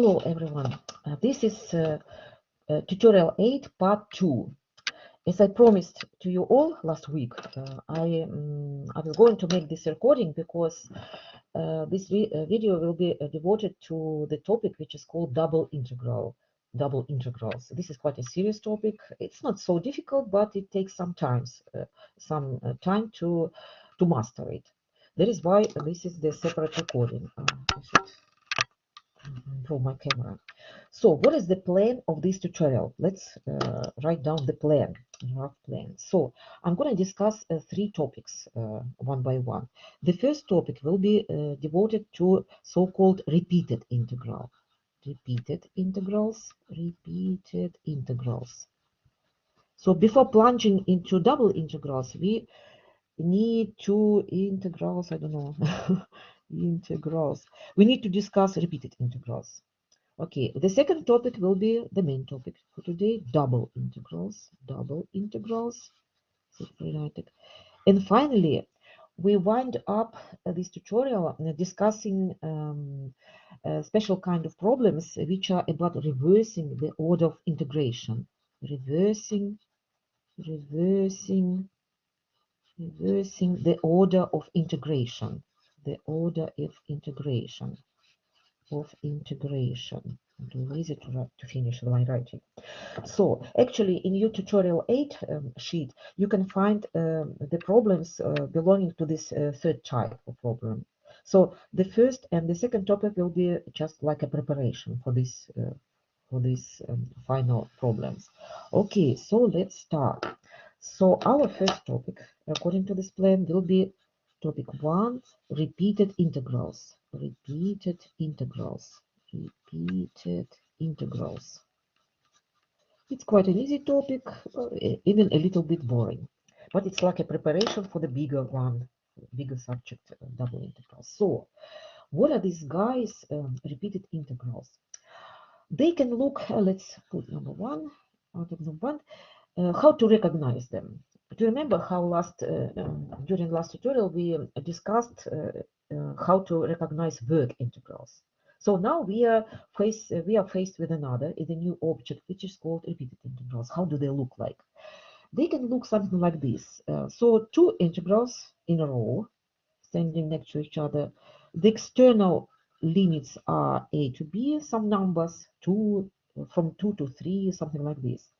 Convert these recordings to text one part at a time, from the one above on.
Hello everyone, this is Tutorial 8 part 2. As I promised to you all last week, I was going to make this recording because this video will be devoted to the topic which is called double integrals. This is quite a serious topic. It's not so difficult, but it takes some time to master it. That is why this is the separate recording. I should improve my camera. So what is the plan of this tutorial? Let's write down the plan, rough plan. So I'm going to discuss 3 topics one by one. The first topic will be devoted to so-called repeated integrals. So before plunging into double integrals, we need two integrals, I don't know, integrals. We need to discuss repeated integrals. Okay, the second topic will be the main topic for today, double integrals. And finally, we wind up this tutorial discussing a special kind of problems which are about reversing the order of integration. Reversing the order of integration. I'm too lazy to finish my writing. So actually in your tutorial 8 sheet you can find the problems belonging to this third type of problem. So the first and the second topic will be just like a preparation for this final problems. Okay, so let's start. So our first topic according to this plan will be topic 1, repeated integrals. It's quite an easy topic, even a little bit boring, but it's like a preparation for the bigger subject, double integrals. So what are these guys, repeated integrals? They can look, let's put number 1, how to recognize them. Do you remember how during last tutorial we discussed how to recognize work integrals? So now we are faced with another, is a new object which is called repeated integrals. How do they look like? They can look something like this. So two integrals in a row standing next to each other. The external limits are a to b, some numbers, from 2 to 3, something like this.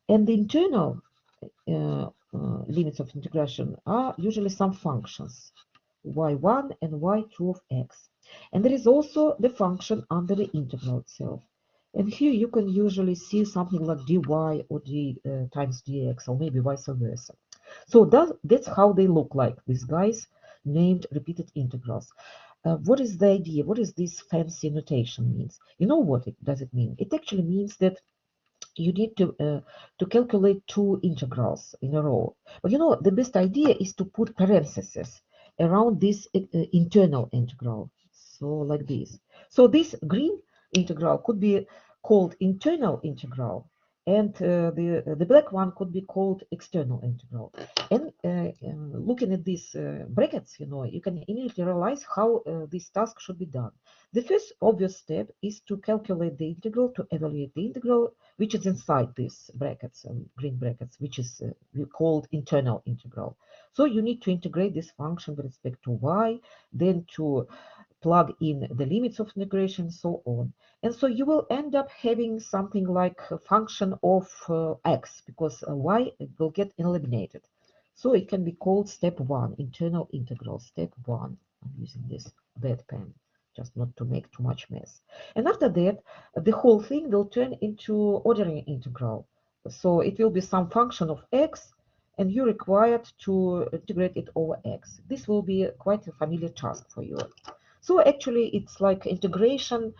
And the internal limits of integration are usually some functions, y1 and y2 of x. And there is also the function under the integral itself. And here you can usually see something like dy or d times dx, or maybe vice versa. So that's how they look like, these guys named repeated integrals. What is the idea? What is this fancy notation means? You know what does it mean? It actually means that you need to calculate 2 integrals in a row. But you know, the best idea is to put parentheses around this internal integral. So like this. So this green integral could be called internal integral, and the black one could be called external integral. And looking at these brackets, you know, you can immediately realize how this task should be done. The first obvious step is to calculate the integral, to evaluate the integral which is inside these brackets, green brackets, which is called internal integral. So you need to integrate this function with respect to y, then to plug in the limits of integration, and so on. And so you will end up having something like a function of x, because y will get eliminated. So it can be called step 1, internal integral, step 1. I'm using this red pen just not to make too much mess. And after that, the whole thing will turn into ordinary integral. So it will be some function of x, and you're required to integrate it over x. This will be quite a familiar task for you. So actually, it's like integration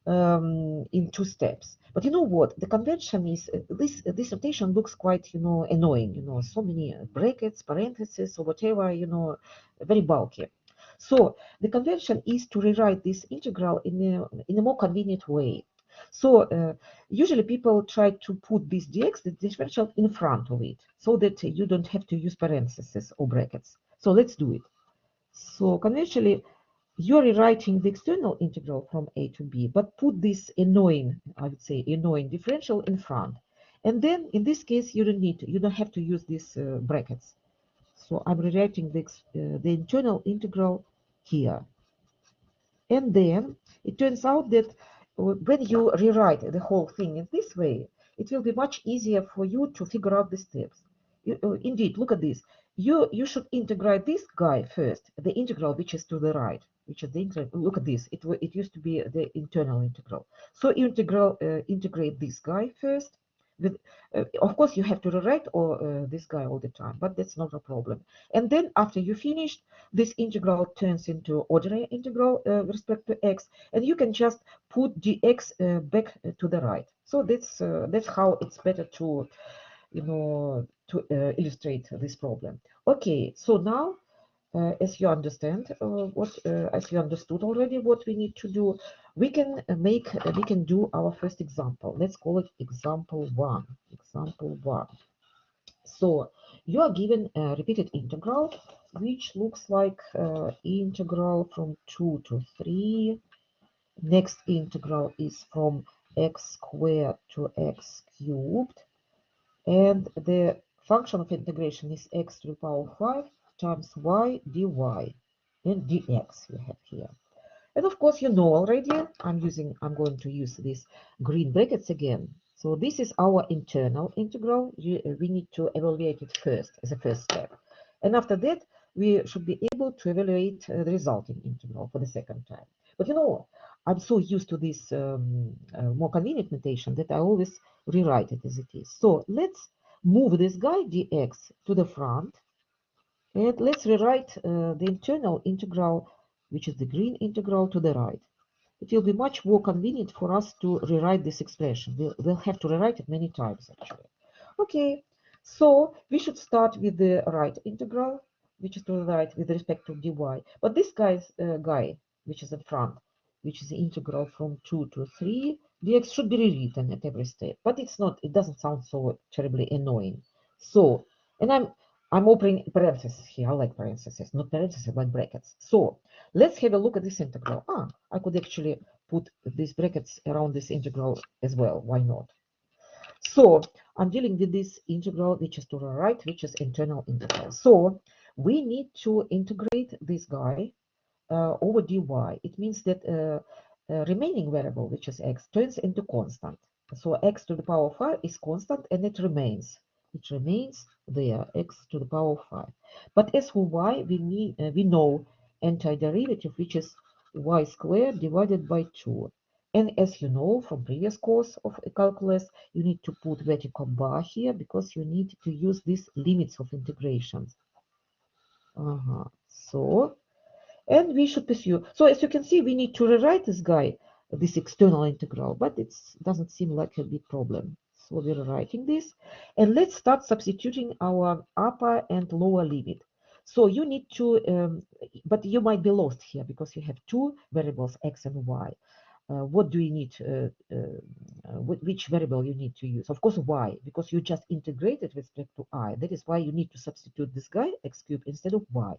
in 2 steps. But you know what? The convention is this notation looks quite, you know, annoying. You know, so many brackets, parentheses, or whatever. You know, very bulky. So the convention is to rewrite this integral in a more convenient way. So usually people try to put this dx, the differential, in front of it, so that you don't have to use parentheses or brackets. So let's do it. So conventionally, you're rewriting the external integral from a to b, but put this annoying, I would say, annoying differential in front. And then in this case, you don't have to use these brackets. So I'm rewriting the internal integral here. And then it turns out that when you rewrite the whole thing in this way, it will be much easier for you to figure out the steps. Indeed, look at this. You should integrate this guy first, the integral which is to the right, which is the integral. Look at this. It used to be the internal integral. So integrate this guy first. With, of course, you have to rewrite this guy all the time, but that's not a problem. And then after you finished, this integral turns into ordinary integral with respect to x, and you can just put dx back to the right. So that's how it's better to illustrate this problem. Okay, so now as you understand as you understood already what we need to do, we can do our first example. Let's call it example one. Example one. So you are given a repeated integral, which looks like integral from 2 to 3. Next integral is from x squared to x cubed. And the function of integration is x to the power 5 times y dy and dx you have here. And of course, you know already, I'm going to use these green brackets again. So this is our internal integral. We need to evaluate it first as a first step. And after that, we should be able to evaluate the resulting integral for the second time. But I'm so used to this more convenient notation that I always rewrite it as it is. So let's move this guy dx to the front, and let's rewrite the internal integral, which is the green integral, to the right. It will be much more convenient for us to rewrite this expression. We'll have to rewrite it many times, actually. Okay, so we should start with the right integral, which is to the right with respect to dy. But this guy, which is in front, which is the integral from 2 to 3, dx should be rewritten at every step. But it's not. It doesn't sound so terribly annoying. So, and I'm opening parentheses here. I like parentheses, not parentheses, like brackets. So let's have a look at this integral. I could actually put these brackets around this integral as well. Why not? So I'm dealing with this integral, which is to the right, which is internal integral. So we need to integrate this guy over dy. It means that remaining variable, which is x, turns into constant. So x to the power 5 is constant, and it remains. It remains there, x to the power 5. But as for y, we know antiderivative, which is y squared divided by 2. And as you know from previous course of calculus, you need to put vertical bar here because you need to use these limits of integrations. So and we should pursue. So as you can see, we need to rewrite this guy, this external integral, but it doesn't seem like a big problem. So we're writing this, and let's start substituting our upper and lower limit. So you need to, but you might be lost here because you have two variables, x and y. What do you need, which variable you need to use? Of course, y, because you just integrated with respect to I. That is why you need to substitute this guy, x cubed, instead of y.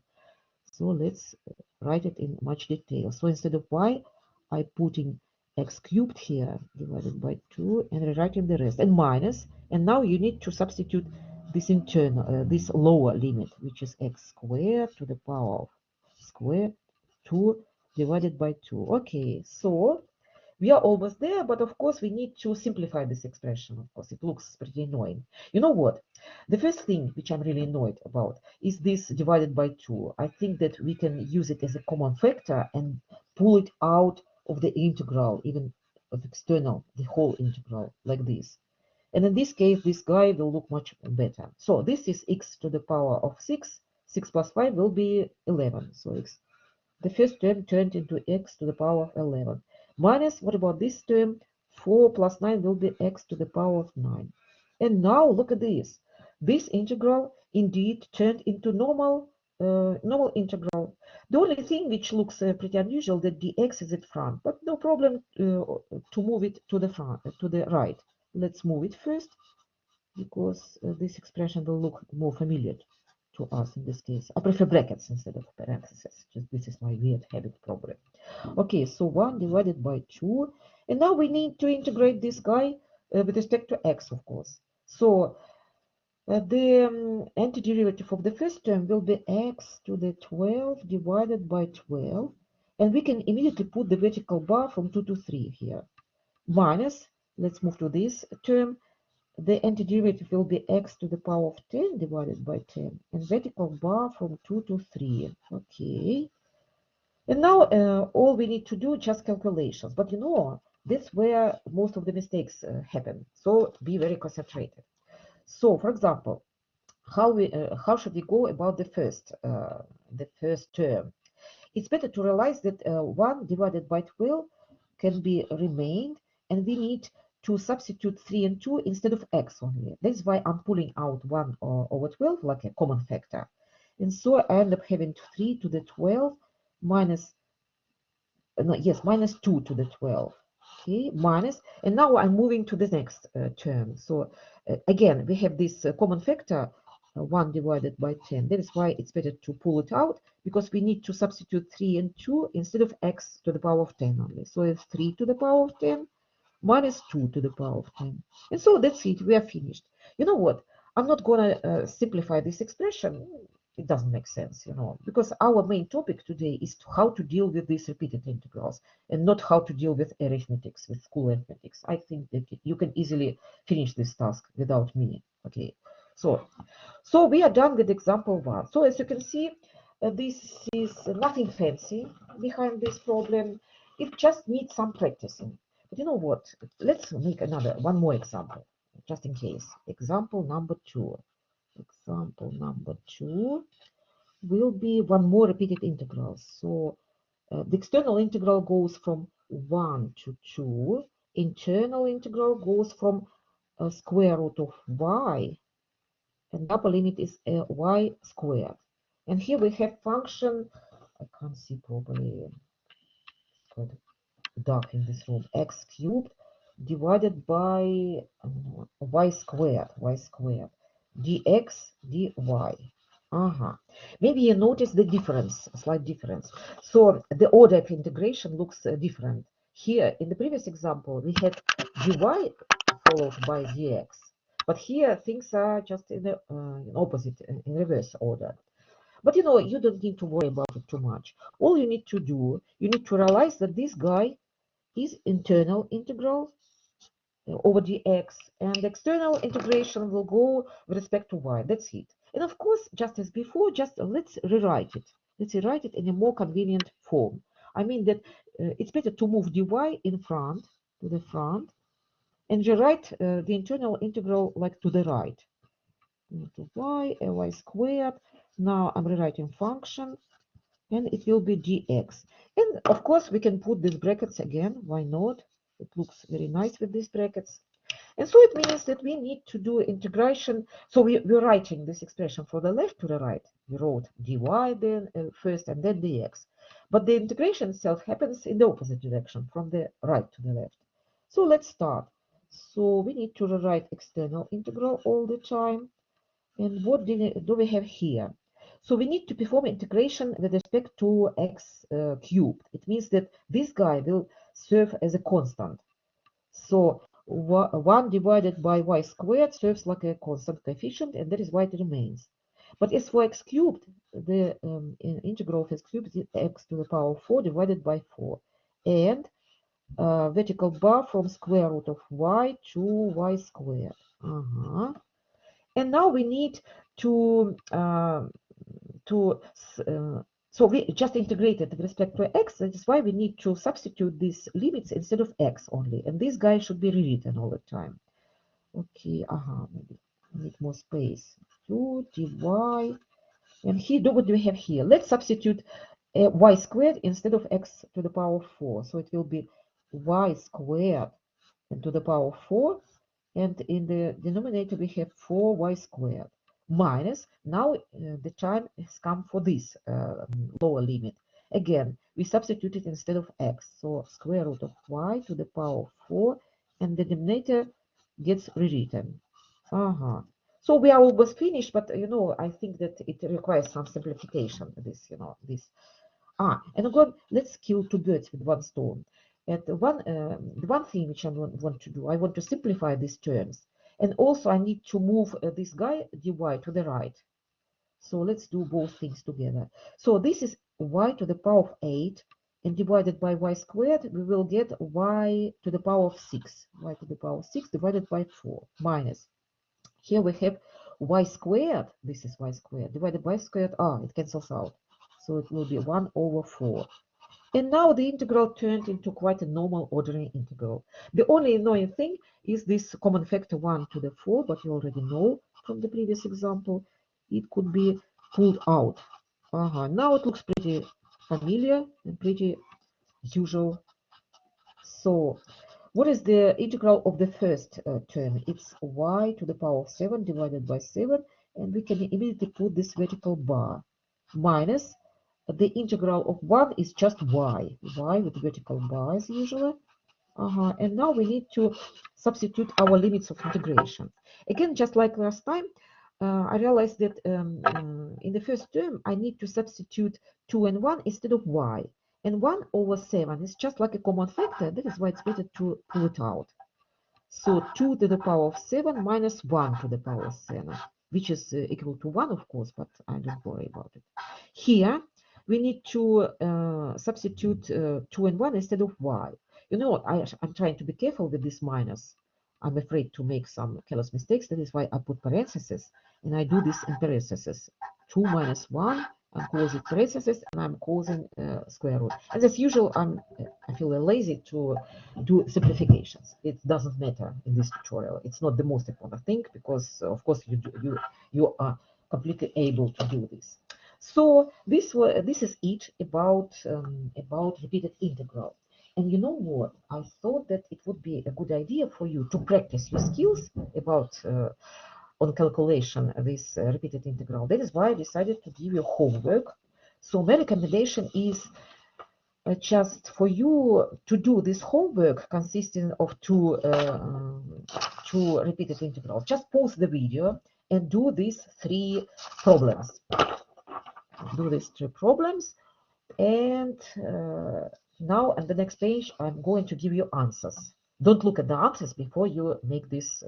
So let's write it in much detail. So instead of y, I put in x cubed here divided by 2 and rewriting the rest and minus. And now you need to substitute this internal, this lower limit, which is x squared to the power of square 2 divided by 2. Okay, so we are almost there, but of course we need to simplify this expression. Of course, it looks pretty annoying. You know what? The first thing which I'm really annoyed about is this divided by 2. I think that we can use it as a common factor and pull it out of the integral, even of external, the whole integral, like this. And in this case, this guy will look much better. So this is x to the power of 6. 6 plus 5 will be 11. So the first term turned into x to the power of 11. Minus, what about this term? 4 plus 9 will be x to the power of 9. And now look at this. This integral indeed turned into normal integral. The only thing which looks pretty unusual that dx is at front, but no problem to move it to the front, to the right. Let's move it first because this expression will look more familiar. to us in this case. I prefer brackets instead of parentheses. Just this is my weird habit problem. Okay, so 1 divided by 2. And now we need to integrate this guy with respect to x, of course. So the antiderivative of the first term will be x to the 12 divided by 12. And we can immediately put the vertical bar from 2 to 3 here. Minus, let's move to this term. The antiderivative will be x to the power of 10 divided by 10. And vertical bar from 2 to 3. Okay. And now all we need to do just calculations. But you know, that's where most of the mistakes happen. So be very concentrated. So, for example, how should we go about the first term? It's better to realize that 1 divided by 12 can be remained, and we need to substitute 3 and 2 instead of x only. That's why I'm pulling out 1 over 12 like a common factor. And so I end up having 3 to the 12 minus minus 2 to the 12. Okay, minus, and now I'm moving to the next term. So again, we have this common factor, 1 divided by 10. That is why it's better to pull it out, because we need to substitute 3 and 2 instead of x to the power of 10 only. So it's 3 to the power of 10 minus 2 to the power of 10. And so that's it, we are finished. You know what? I'm not going to simplify this expression. It doesn't make sense, you know, because our main topic today is how to deal with these repeated integrals and not how to deal with arithmetics, with school arithmetics. I think that you can easily finish this task without me. Okay, so we are done with example 1. So as you can see, this is nothing fancy behind this problem. It just needs some practicing. But you know what? Let's make one more example, just in case. Example number 2. Example number 2 will be one more repeated integral. So the external integral goes from 1 to 2. Internal integral goes from square root of y, and upper limit is y squared. And here we have function, I can't see properly, it's quite dark in this room, x cubed divided by y squared, dx dy. Maybe you notice the difference, a slight difference. So the order of integration looks different. Here in the previous example, we had dy followed by dx. But here things are just in the opposite, in reverse order. But you know, you don't need to worry about it too much. All you need to do, you need to realize that this guy is internal integral over dx, and external integration will go with respect to y. That's it. And of course, just as before, just let's rewrite it. Let's rewrite it in a more convenient form. I mean that it's better to move dy in front, to the front, and rewrite the internal integral like to the right. To y squared. Now I'm rewriting function, and it will be dx. And of course, we can put these brackets again. Why not? It looks very nice with these brackets. And so it means that we need to do integration. So we're writing this expression from the left to the right. We wrote dy then first and then dx. But the integration itself happens in the opposite direction, from the right to the left. So let's start. So we need to rewrite external integral all the time. And what do we have here? So we need to perform integration with respect to x cubed. It means that this guy will serve as a constant. So 1 divided by y squared serves like a constant coefficient, and that is why it remains. But as for x cubed, the integral of x cubed is x to the power 4 divided by 4. And vertical bar from square root of y to y squared. And now we need to so we just integrated with respect to x. That is why we need to substitute these limits instead of x only. And this guy should be rewritten all the time. Okay, maybe I need more space. 2 dy. And here, what do we have here? Let's substitute y squared instead of x to the power 4. So it will be y squared to the power 4. And in the denominator, we have 4y squared minus, now the time has come for this lower limit. Again, we substitute it instead of x. So square root of y to the power of 4, and the denominator gets rewritten. So we are almost finished, but I think that it requires some simplification. This. And again, let's kill two birds with one stone. And the one thing which I want to do, I want to simplify these terms, and also I need to move this guy dy to the right. So let's do both things together. So this is y to the power of 8, and divided by y squared, we will get y to the power of 6. Y to the power of 6 divided by 4 minus. Here we have y squared. This is y squared divided by squared. It cancels out. So it will be 1 over 4. And now the integral turned into quite a normal ordinary integral. The only annoying thing is this common factor 1 to the 4, but you already know from the previous example, it could be pulled out. Now it looks pretty familiar and pretty usual. So what is the integral of the first term? It's y to the power of 7 divided by 7, and we can immediately put this vertical bar minus the integral of 1 is just y with vertical bars usually. And now we need to substitute our limits of integration. Again, just like last time, I realized that in the first term, I need to substitute 2 and 1 instead of y. And 1 over 7 is just like a common factor. That is why it's better to pull it out. So 2 to the power of 7 minus 1 to the power of 7, which is equal to 1, of course, but I don't worry about it. Here, we need to substitute 2 and 1 instead of y. You know what? I'm trying to be careful with this minus. I'm afraid to make some careless mistakes. That is why I put parentheses, and I do this in parentheses. 2 minus 1, I'm closing parentheses, and I'm closing square root. And as usual, I feel lazy to do simplifications. It doesn't matter in this tutorial. It's not the most important thing because, of course, you are completely able to do this. So this is it about repeated integral. And you know what? I thought that it would be a good idea for you to practice your skills about on calculation this repeated integral. That is why I decided to give you homework. So my recommendation is just for you to do this homework consisting of two repeated integrals. Just pause the video and do these three problems. Do these three problems, and now on the next page I'm going to give you answers. Don't look at the answers before you make these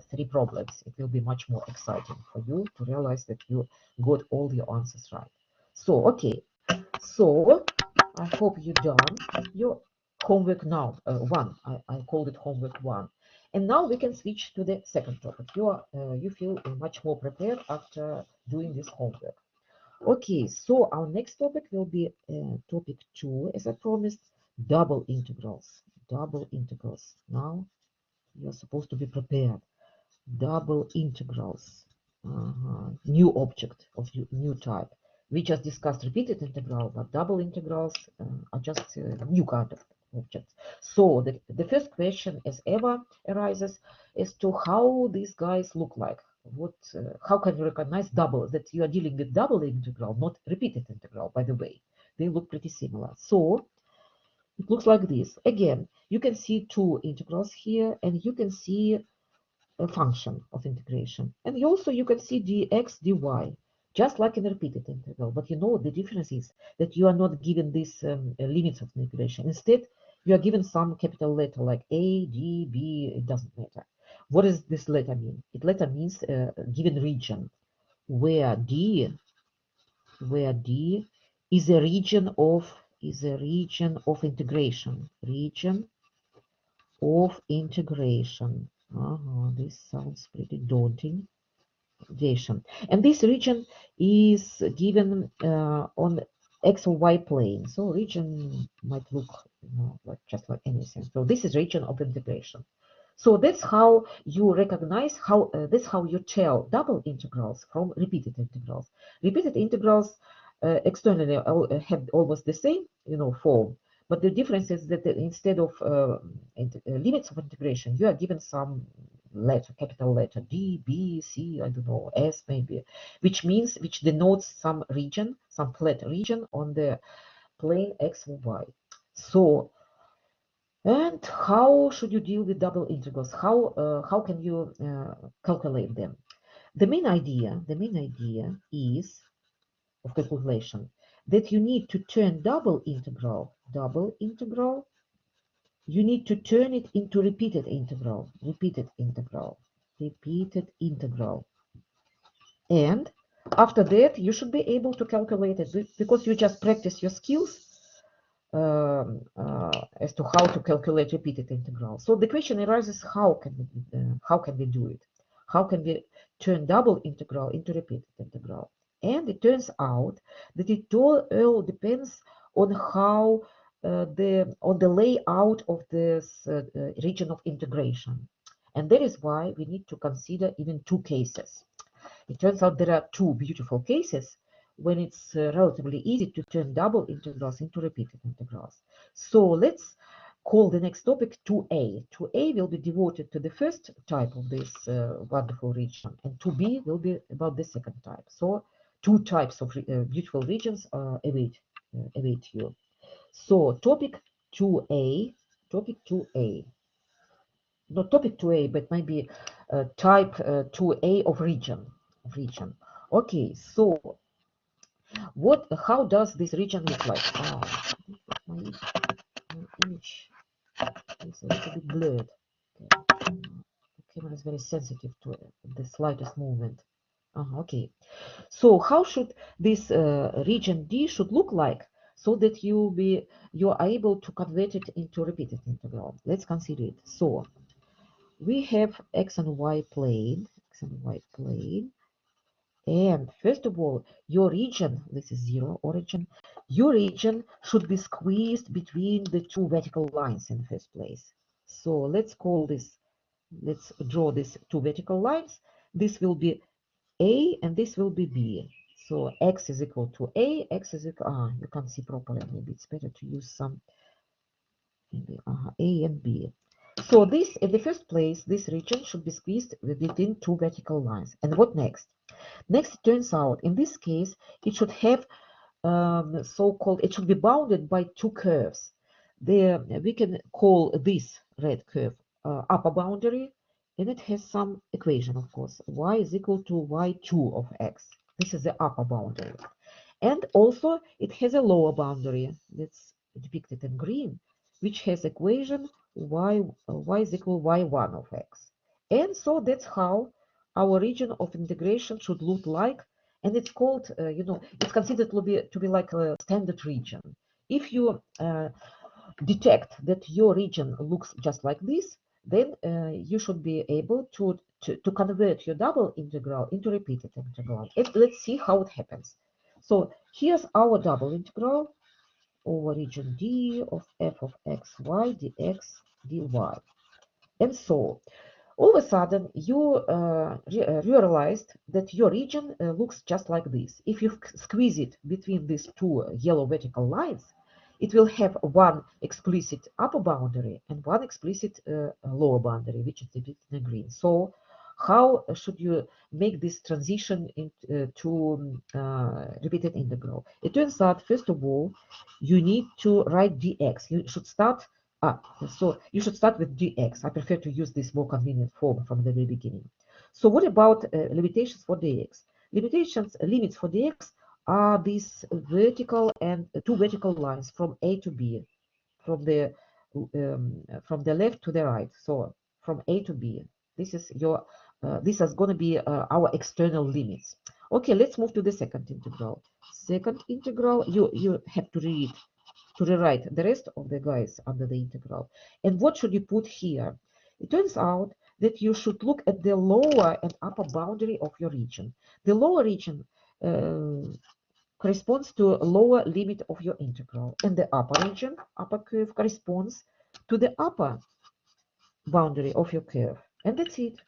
three problems. It will be much more exciting for you to realize that you got all your answers right. So okay, so I hope you done your homework now. One, I called it homework 1. And now we can switch to the second topic. You feel much more prepared after doing this homework. Okay, so our next topic will be topic 2, as I promised, double integrals. Double integrals. Now you're supposed to be prepared. Double integrals. New object of new type. We just discussed repeated integral, but double integrals are just new kind of objects. So the first question, as ever, arises as to how these guys look like. How can you recognize double, that you are dealing with double integral, not repeated integral, by the way. They look pretty similar. So it looks like this. Again, you can see two integrals here, and you can see a function of integration. And you can see dx, dy, just like in a repeated integral. But you know the difference is that you are not given these limits of integration. Instead, you are given some capital letter like A, D, B, it doesn't matter. What does this letter mean? It letter means given region, where D is a region of integration. Region of integration. This sounds pretty daunting. And this region is given on x or y plane. So region might look like just like anything. So this is region of integration. So that's how you recognize that's how you tell double integrals from repeated integrals. Repeated integrals externally have almost the same form, but the difference is that instead of limits of integration, you are given some letter, capital letter D, B, C, I don't know, S maybe, which denotes some region, some flat region on the plane X or Y. So, and how should you deal with double integrals? How can you calculate them? The main idea is of calculation that you need to turn double integral, you need to turn it into repeated integral, and after that you should be able to calculate it because you just practice your skills as to how to calculate repeated integral. So the question arises: how can we do it? How can we turn double integral into repeated integral? And it turns out that it all depends on how the layout of this region of integration, and that is why we need to consider even two cases. It turns out there are two beautiful cases when it's relatively easy to turn double integrals into repeated integrals. So let's call the next topic 2a. 2a will be devoted to the first type of this wonderful region, and 2b will be about the second type. So two types of beautiful regions await you. So topic 2a, not topic 2a, but maybe type 2a of region. Okay, so how does this region look like? My, my image is a little bit blurred. Okay. The camera is very sensitive to the slightest movement. Okay, so how should this region D should look like so that you are able to convert it into repeated integral? Let's consider it. So we have x and y plane, and first of all, your region, this is zero origin, your region should be squeezed between the two vertical lines in the first place. So let's draw these two vertical lines. This will be A and this will be B. So x is equal to A, x is equal, you can't see properly, maybe it's better to use some, maybe, A and B. So this, in the first place, this region should be squeezed within two vertical lines. And what next? Next, it turns out, in this case, it should have it should be bounded by two curves. We can call this red curve upper boundary, and it has some equation, of course. Y is equal to y2 of x. This is the upper boundary. And also, it has a lower boundary that's depicted in green, which has equation y is equal to y1 of x. And so that's how our region of integration should look like, and it's called, it's considered to be like a standard region. If you detect that your region looks just like this, then you should be able to convert your double integral into repeated integral. And let's see how it happens. So here's our double integral over region D of f of xy dx dy. And so all of a sudden you realized that your region looks just like this. If you squeeze it between these two yellow vertical lines, it will have one explicit upper boundary and one explicit lower boundary, which is depicted in green. So how should you make this transition to repeated integral? It turns out, first of all, you need to write dx. You should start so you should start with dx. I prefer to use this more convenient form from the very beginning. So what about limitations for dx? Limits for dx are these vertical and two vertical lines from A to B, from the left to the right. So from A to B. This is going to be our external limits. Okay, let's move to the second integral. You have to rewrite the rest of the guys under the integral. And what should you put here? It turns out that you should look at the lower and upper boundary of your region. The lower region corresponds to a lower limit of your integral, and the upper region, upper curve, corresponds to the upper boundary of your curve. And that's it.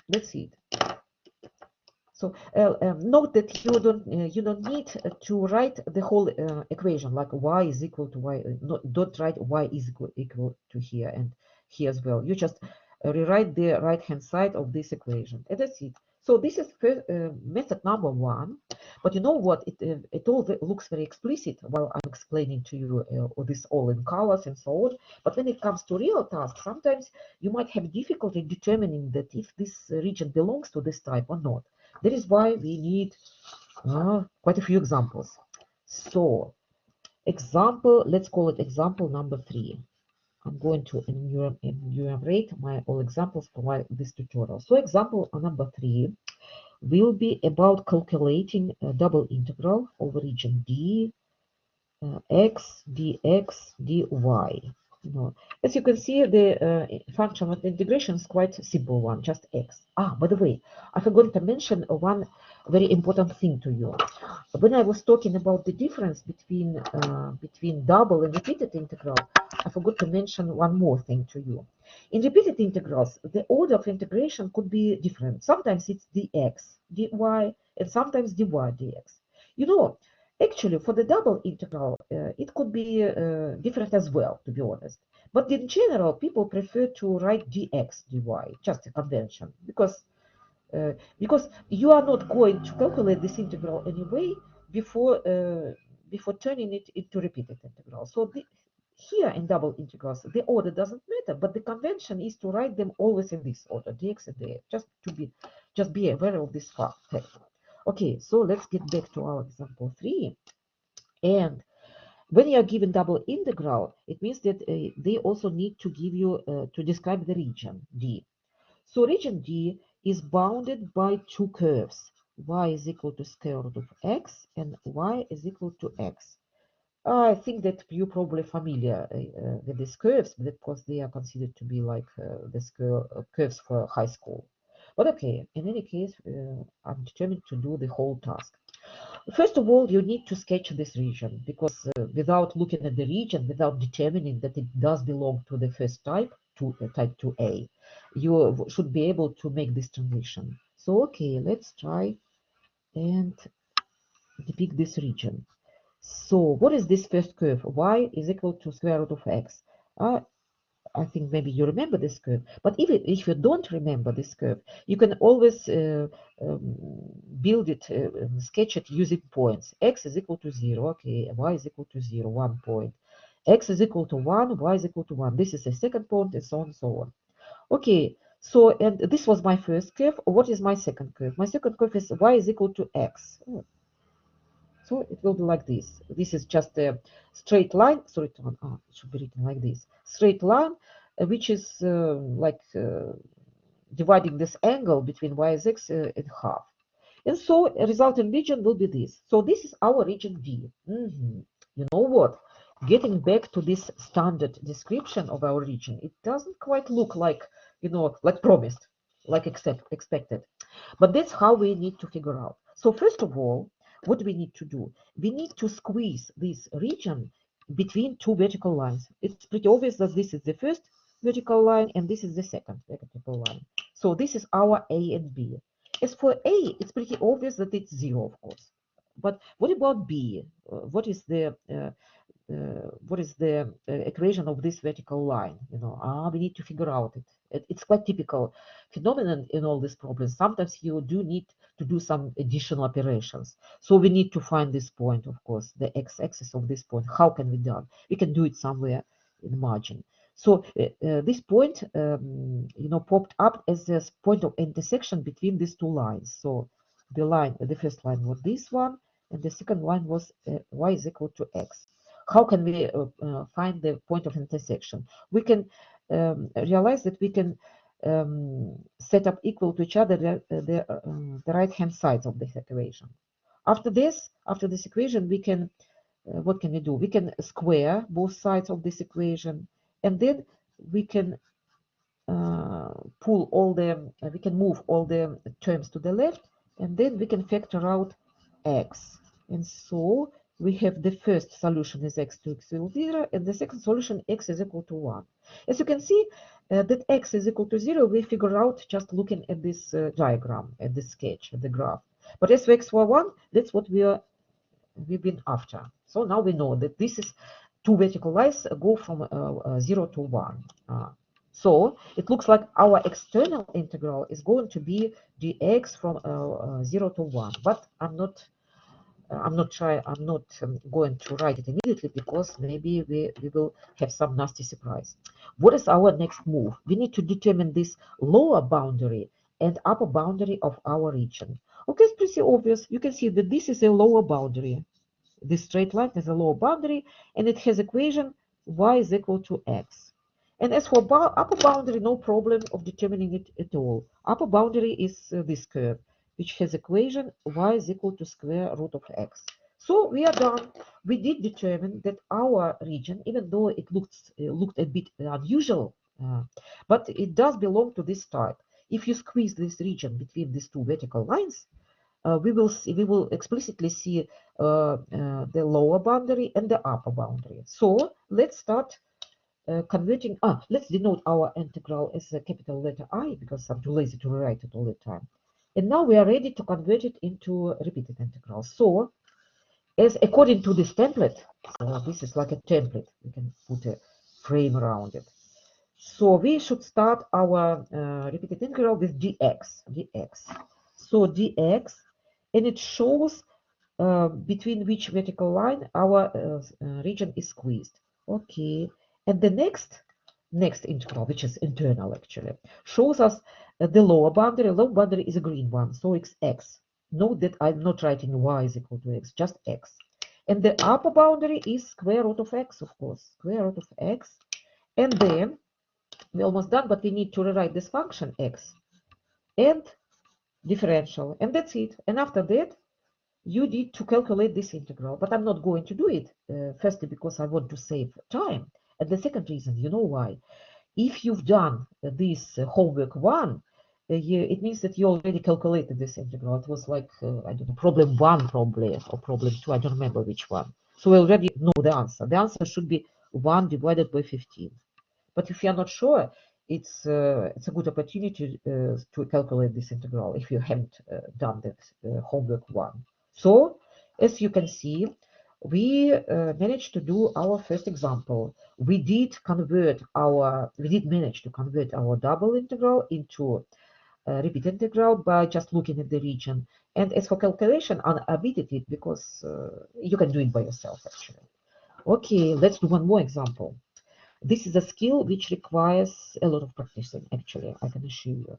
So note that you don't need to write the whole equation like y is equal to y. Don't write y is equal to here and here as well. You just rewrite the right hand side of this equation, and that's it. So this is method number one. But you know what? It all looks very explicit while I'm explaining to you this all in colors and so on. But when it comes to real tasks, sometimes you might have difficulty determining that if this region belongs to this type or not. That is why we need quite a few examples. So, example, let's call it example number 3. I'm going to enumerate my all examples for this tutorial. So, example number 3 will be about calculating a double integral over region D x dx dy. You know, as you can see, the function of the integration is quite simple one, just x. By the way, I forgot to mention one very important thing to you. When I was talking about the difference between double and repeated integral, I forgot to mention one more thing to you. In repeated integrals, the order of integration could be different. Sometimes it's dx dy, and sometimes dy dx. You know, actually, for the double integral, it could be different as well, to be honest. But in general, people prefer to write dx dy, just a convention, because you are not going to calculate this integral anyway before turning it into repeated integral. So here in double integrals, the order doesn't matter, but the convention is to write them always in this order, dx and dx, just be aware of this fact. Okay, so let's get back to our example 3. And when you are given double integral, it means that they also need to give you to describe the region D. So region D is bounded by two curves. Y is equal to square root of x and y is equal to x. I think that you're probably familiar with these curves because they are considered to be like the curves for high school. But okay, in any case, I'm determined to do the whole task. First of all, you need to sketch this region because without looking at the region, without determining that it does belong to the first type, to type 2A, you should be able to make this transition. So, okay, let's try and depict this region. So, what is this first curve? Y is equal to square root of x. I think maybe you remember this curve, but even if you don't remember this curve, you can always build it, sketch it using points. X is equal to 0, okay, y is equal to 0, 1 point. X is equal to 1, y is equal to 1. This is the second point, and so on and so on. Okay, so, and this was my first curve. What is my second curve? My second curve is y is equal to x. So it will be like this. This is just a straight line. Sorry, it should be written like this. Straight line, which is dividing this angle between y and x in half. And so a resulting region will be this. So this is our region D. You know what? Getting back to this standard description of our region, it doesn't quite look like, like promised, like expected. But that's how we need to figure out. So first of all, what do we need to do? We need to squeeze this region between two vertical lines. It's pretty obvious that this is the first vertical line and this is the second vertical line. So this is our A and B. As for A, it's pretty obvious that it's 0, of course. But what about B? What is the equation of this vertical line? We need to figure out it's quite typical phenomenon in all these problems. Sometimes you do need to do some additional operations. So we need to find this point, of course, the x-axis of this point. How can we do it? We can do it somewhere in the margin. So this point, popped up as this point of intersection between these two lines. So the first line was this one, and the second line was y is equal to x. How can we find the point of intersection? We can realize that we can set up equal to each other the right-hand sides of this equation. After this equation, we can, what can we do? We can square both sides of this equation, and then we can we can move all the terms to the left, and then we can factor out x. And so we have the first solution is x to x equal 0, and the second solution x is equal to 1. As you can see, that x is equal to 0, we figure out just looking at this diagram, at the sketch, at the graph. But as for x for 1, that's what we've been after. So now we know that this is two vertical lines go from 0 to 1. So it looks like our external integral is going to be dx from 0 to 1. But I'm not going to write it immediately because maybe we will have some nasty surprise. What is our next move? We need to determine this lower boundary and upper boundary of our region. Okay, it's pretty obvious. You can see that this is a lower boundary. This straight line has a lower boundary, and it has equation y is equal to x. And as for upper boundary, no problem of determining it at all. Upper boundary is this curve, which has equation y is equal to square root of x. So we are done. We did determine that our region, even though it looked a bit unusual, but it does belong to this type. If you squeeze this region between these two vertical lines, we will explicitly see the lower boundary and the upper boundary. So let's start converting. Let's denote our integral as a capital letter I, because I'm too lazy to rewrite it all the time. And now we are ready to convert it into repeated integrals. So as according to this template, so this is like a template, we can put a frame around it. So we should start our repeated integral with dx. So dx, and it shows between which vertical line our region is squeezed. Okay, and the next integral, which is internal actually, shows us the lower boundary. Lower boundary is a green one, so it's x. Note that I'm not writing y is equal to x, just x. And the upper boundary is square root of x, of course, square root of x. And then we're almost done, but we need to rewrite this function x and differential, and that's it. And after that, you need to calculate this integral, but I'm not going to do it. Firstly, because I want to save time, and the second reason, you know why? If you've done this homework one, it means that you already calculated this integral. It was like, I don't know, problem one probably, or problem two, I don't remember which one. So we already know the answer. The answer should be 1 divided by 15. But if you're not sure, it's a good opportunity to calculate this integral if you haven't done that homework one. So, as you can see, we managed to do our first example. We did manage to convert our double integral into a repeat integral by just looking at the region. And as for calculation, I omitted it because you can do it by yourself actually. Okay, let's do one more example. This is a skill which requires a lot of practicing, actually, I can assure you.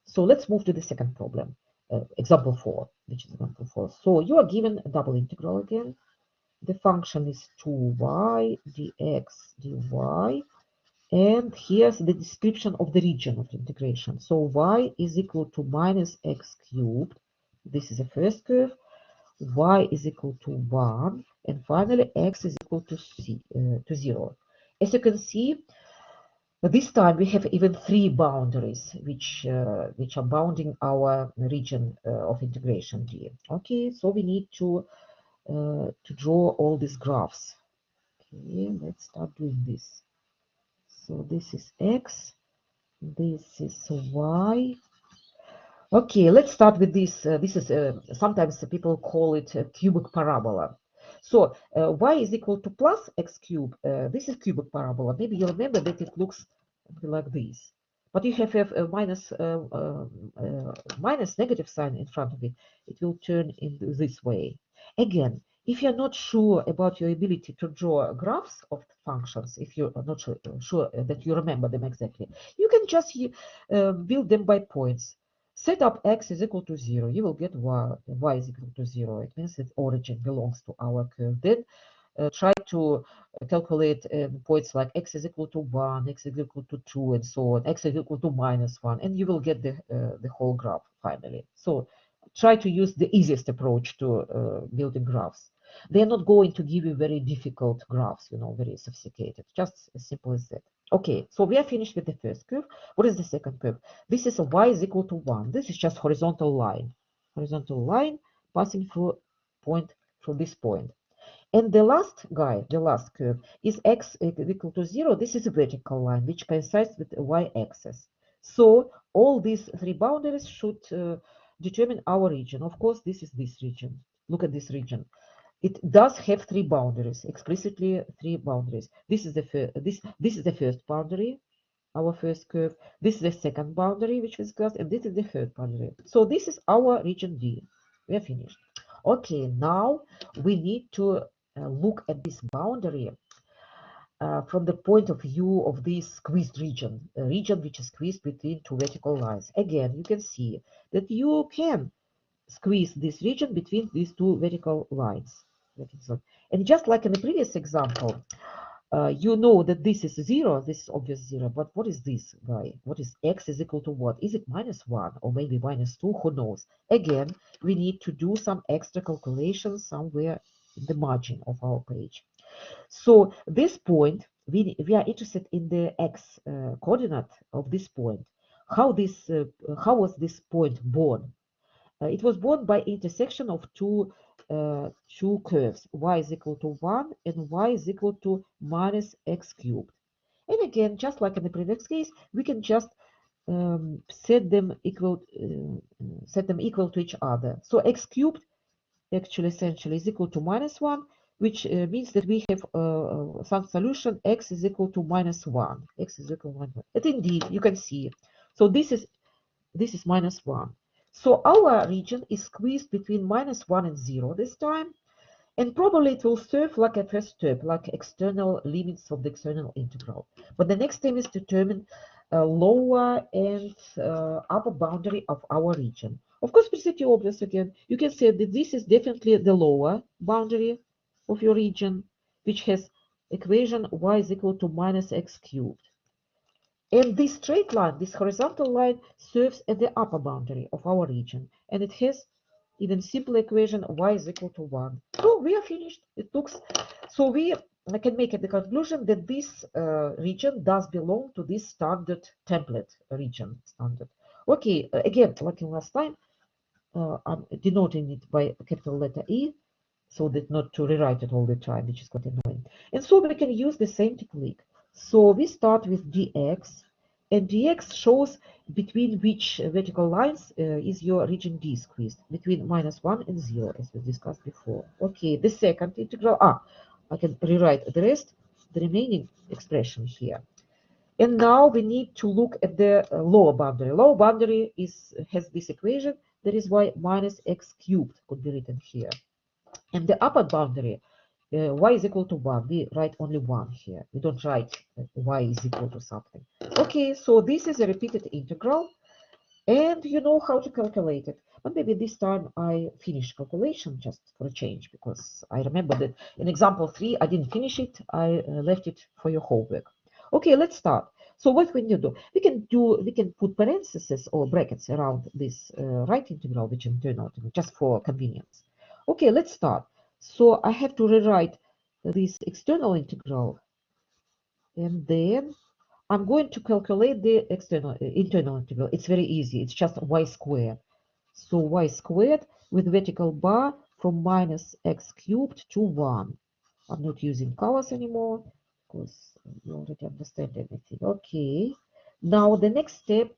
So let's move to the second problem, example 4, which is example 4. So you are given a double integral again. The function is 2y dx dy, and here's the description of the region of the integration. So y is equal to minus x cubed. This is the first curve. Y is equal to 1, and finally x is equal to 0. As you can see, this time we have even 3 boundaries which are bounding our region of integration D. Okay, so we need to draw all these graphs. Okay, let's start doing this. So this is x, this is y. Okay, let's start with this. This is sometimes people call it a cubic parabola. So y is equal to plus x cubed. This is cubic parabola. Maybe you remember that it looks like this. But you have a minus negative sign in front of it. It will turn in this way. Again, if you're not sure about your ability to draw graphs of functions, if you're not sure that you remember them exactly, you can just build them by points. Set up x is equal to 0. You will get y is equal to 0. It means its origin belongs to our curve. Then try to calculate points like x is equal to 1, x is equal to 2, and so on, x is equal to minus 1, and you will get the whole graph finally. So try to use the easiest approach to building graphs. They are not going to give you very difficult graphs, very sophisticated, just as simple as that. Okay, so we are finished with the first curve. What is the second curve? This is a y is equal to 1. This is just horizontal line passing through point from this point. And the last curve, is x equal to 0. This is a vertical line which coincides with the y-axis. So all these 3 boundaries should determine our region. Of course, this is this region. Look at this region. It does have 3 boundaries, explicitly 3 boundaries. This is the first boundary, our first curve. This is the second boundary, which is discussed, and this is the third boundary. So this is our region D. We are finished. Okay, now we need to look at this boundary from the point of view of this squeezed region, a region which is squeezed between 2 vertical lines. Again, you can see that you can squeeze this region between these two vertical lines. And just like in the previous example, you know that this is 0, this is obvious 0, but what is this guy? What is x is equal to what? Is it -1 or maybe -2? Who knows? Again, we need to do some extra calculations somewhere in the margin of our page. So this point, we are interested in the x coordinate of this point. How was this point born? It was born by intersection of two curves, y is equal to 1 and y is equal to -x cubed. And again, just like in the previous case, we can just set them equal to each other. So x cubed actually essentially is equal to -1, which means that we have some solution x is equal to -1. X is equal to -1. And indeed, you can see. So this is -1. So our region is squeezed between -1 and 0 this time, and probably it will serve like a first step, like external limits of the external integral. But the next step is to determine a lower and upper boundary of our region. Of course, pretty obvious again. You can say that this is definitely the lower boundary of your region, which has equation y is equal to -x cubed. And this straight line, this horizontal line, serves as the upper boundary of our region. And it has even simple equation y is equal to 1. So we are finished. It looks so we can make the conclusion that this region does belong to this standard template region standard. Okay, again, like in last time, I'm denoting it by capital letter E, so that not to rewrite it all the time, which is quite annoying. And so we can use the same technique. So we start with dx, and dx shows between which vertical lines is your region D squeezed, between -1 and 0, as we discussed before. Okay, the second integral, I can rewrite the rest, the remaining expression here. And now we need to look at the lower boundary. Lower boundary has this equation, that is why -x cubed could be written here. And the upper boundary, y is equal to 1. We write only 1 here. We don't write y is equal to something. Okay, so this is a repeated integral, and you know how to calculate it. But maybe this time I finish calculation just for a change, because I remember that in example 3, I didn't finish it. I left it for your homework. Okay, let's start. So what we need to do? We can put parentheses or brackets around this right integral, which internal integral, just for convenience. Okay, let's start. So I have to rewrite this external integral, and then I'm going to calculate the internal integral. It's very easy. It's just y squared. So y squared with vertical bar from -x cubed to 1. I'm not using colors anymore because you already understand everything. Okay. Now the next step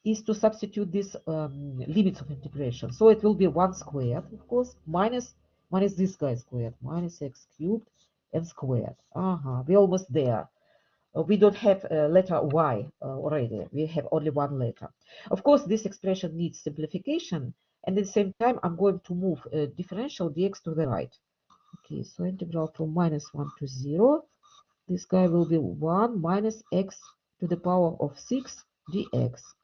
is to substitute these limits of integration. So it will be 1 squared, of course, minus this guy squared, -x cubed and squared. We're almost there. We don't have letter y already. We have only one letter. Of course, this expression needs simplification, and at the same time, I'm going to move differential dx to the right. Okay, so integral from -1 to 0. This guy will be 1 minus x to the power of 6 dx.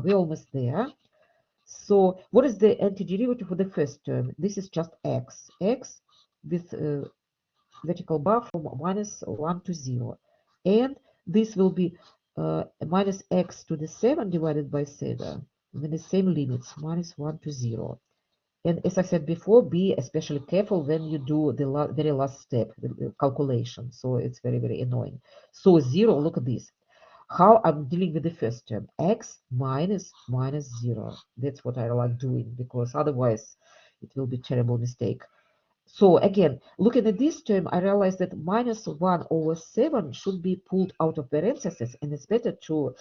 We're almost there. So what is the antiderivative for the first term? This is just x. X with vertical bar from -1 to 0. And this will be minus x to the 7 divided by 7 with the same limits, -1 to 0. And as I said before, be especially careful when you do the very last step, the calculation. So it's very, very annoying. So 0, look at this. How I'm dealing with the first term, x minus 0. That's what I like doing, because otherwise it will be a terrible mistake. So again, looking at this term, I realized that -1/7 should be pulled out of parentheses, and it's better to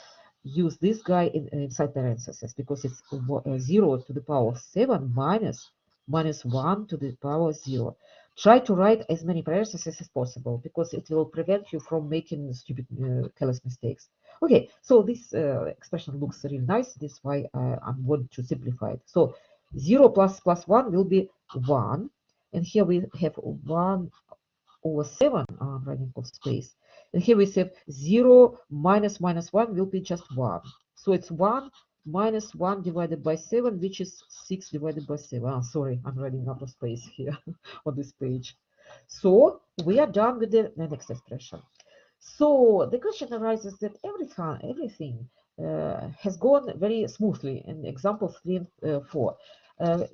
use this guy inside parentheses, because it's 0 to the power of 7 minus -1 to the power of 0. Try to write as many parentheses as possible, because it will prevent you from making stupid, careless mistakes. Okay, so this expression looks really nice. That's why I'm going to simplify it. So 0 plus 1 will be 1. And here we have 1/7. I'm running out of space. And here we have 0 minus 1 will be just 1. So it's 1 minus 1 divided by 7, which is 6 divided by 7. Ah, sorry, I'm running out of space here on this page. So we are done with the next expression. So the question arises that everything has gone very smoothly in example 3 and 4.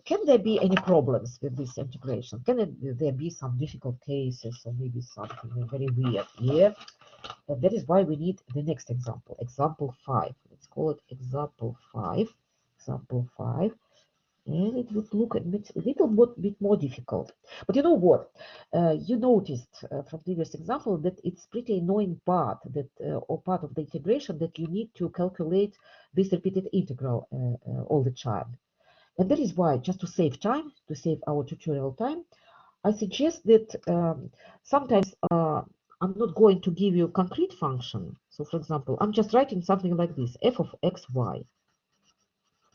Can there be any problems with this integration? There be some difficult cases or maybe something very weird? Yeah, and that is why we need the next example, example 5. Let's call it example 5. Example 5. And it would look a bit more difficult. But you know what? You noticed from previous example that it's pretty annoying part that or part of the integration that you need to calculate this repeated integral all the time. And that is why, just to save time, to save our tutorial time, I suggest that sometimes I'm not going to give you a concrete function. So for example, I'm just writing something like this, f of x, y.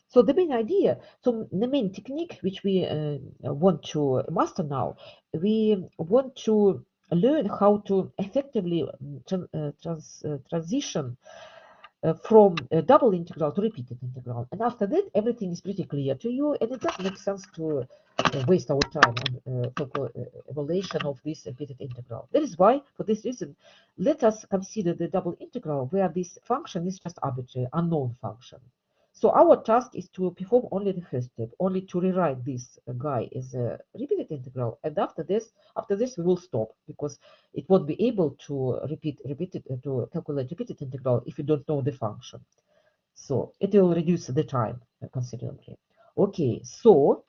So the main idea, so the main technique which we want to master now, we want to learn how to effectively transition from a double integral to repeated integral. And after that, everything is pretty clear to you, and it doesn't make sense to waste our time on evaluation of this repeated integral. That is why, for this reason, let us consider the double integral where this function is just arbitrary, unknown function. So our task is to perform only the first step, only to rewrite this guy as a repeated integral, and after this we will stop because it won't be able to to calculate repeated integral if you don't know the function. So it will reduce the time considerably. Okay, so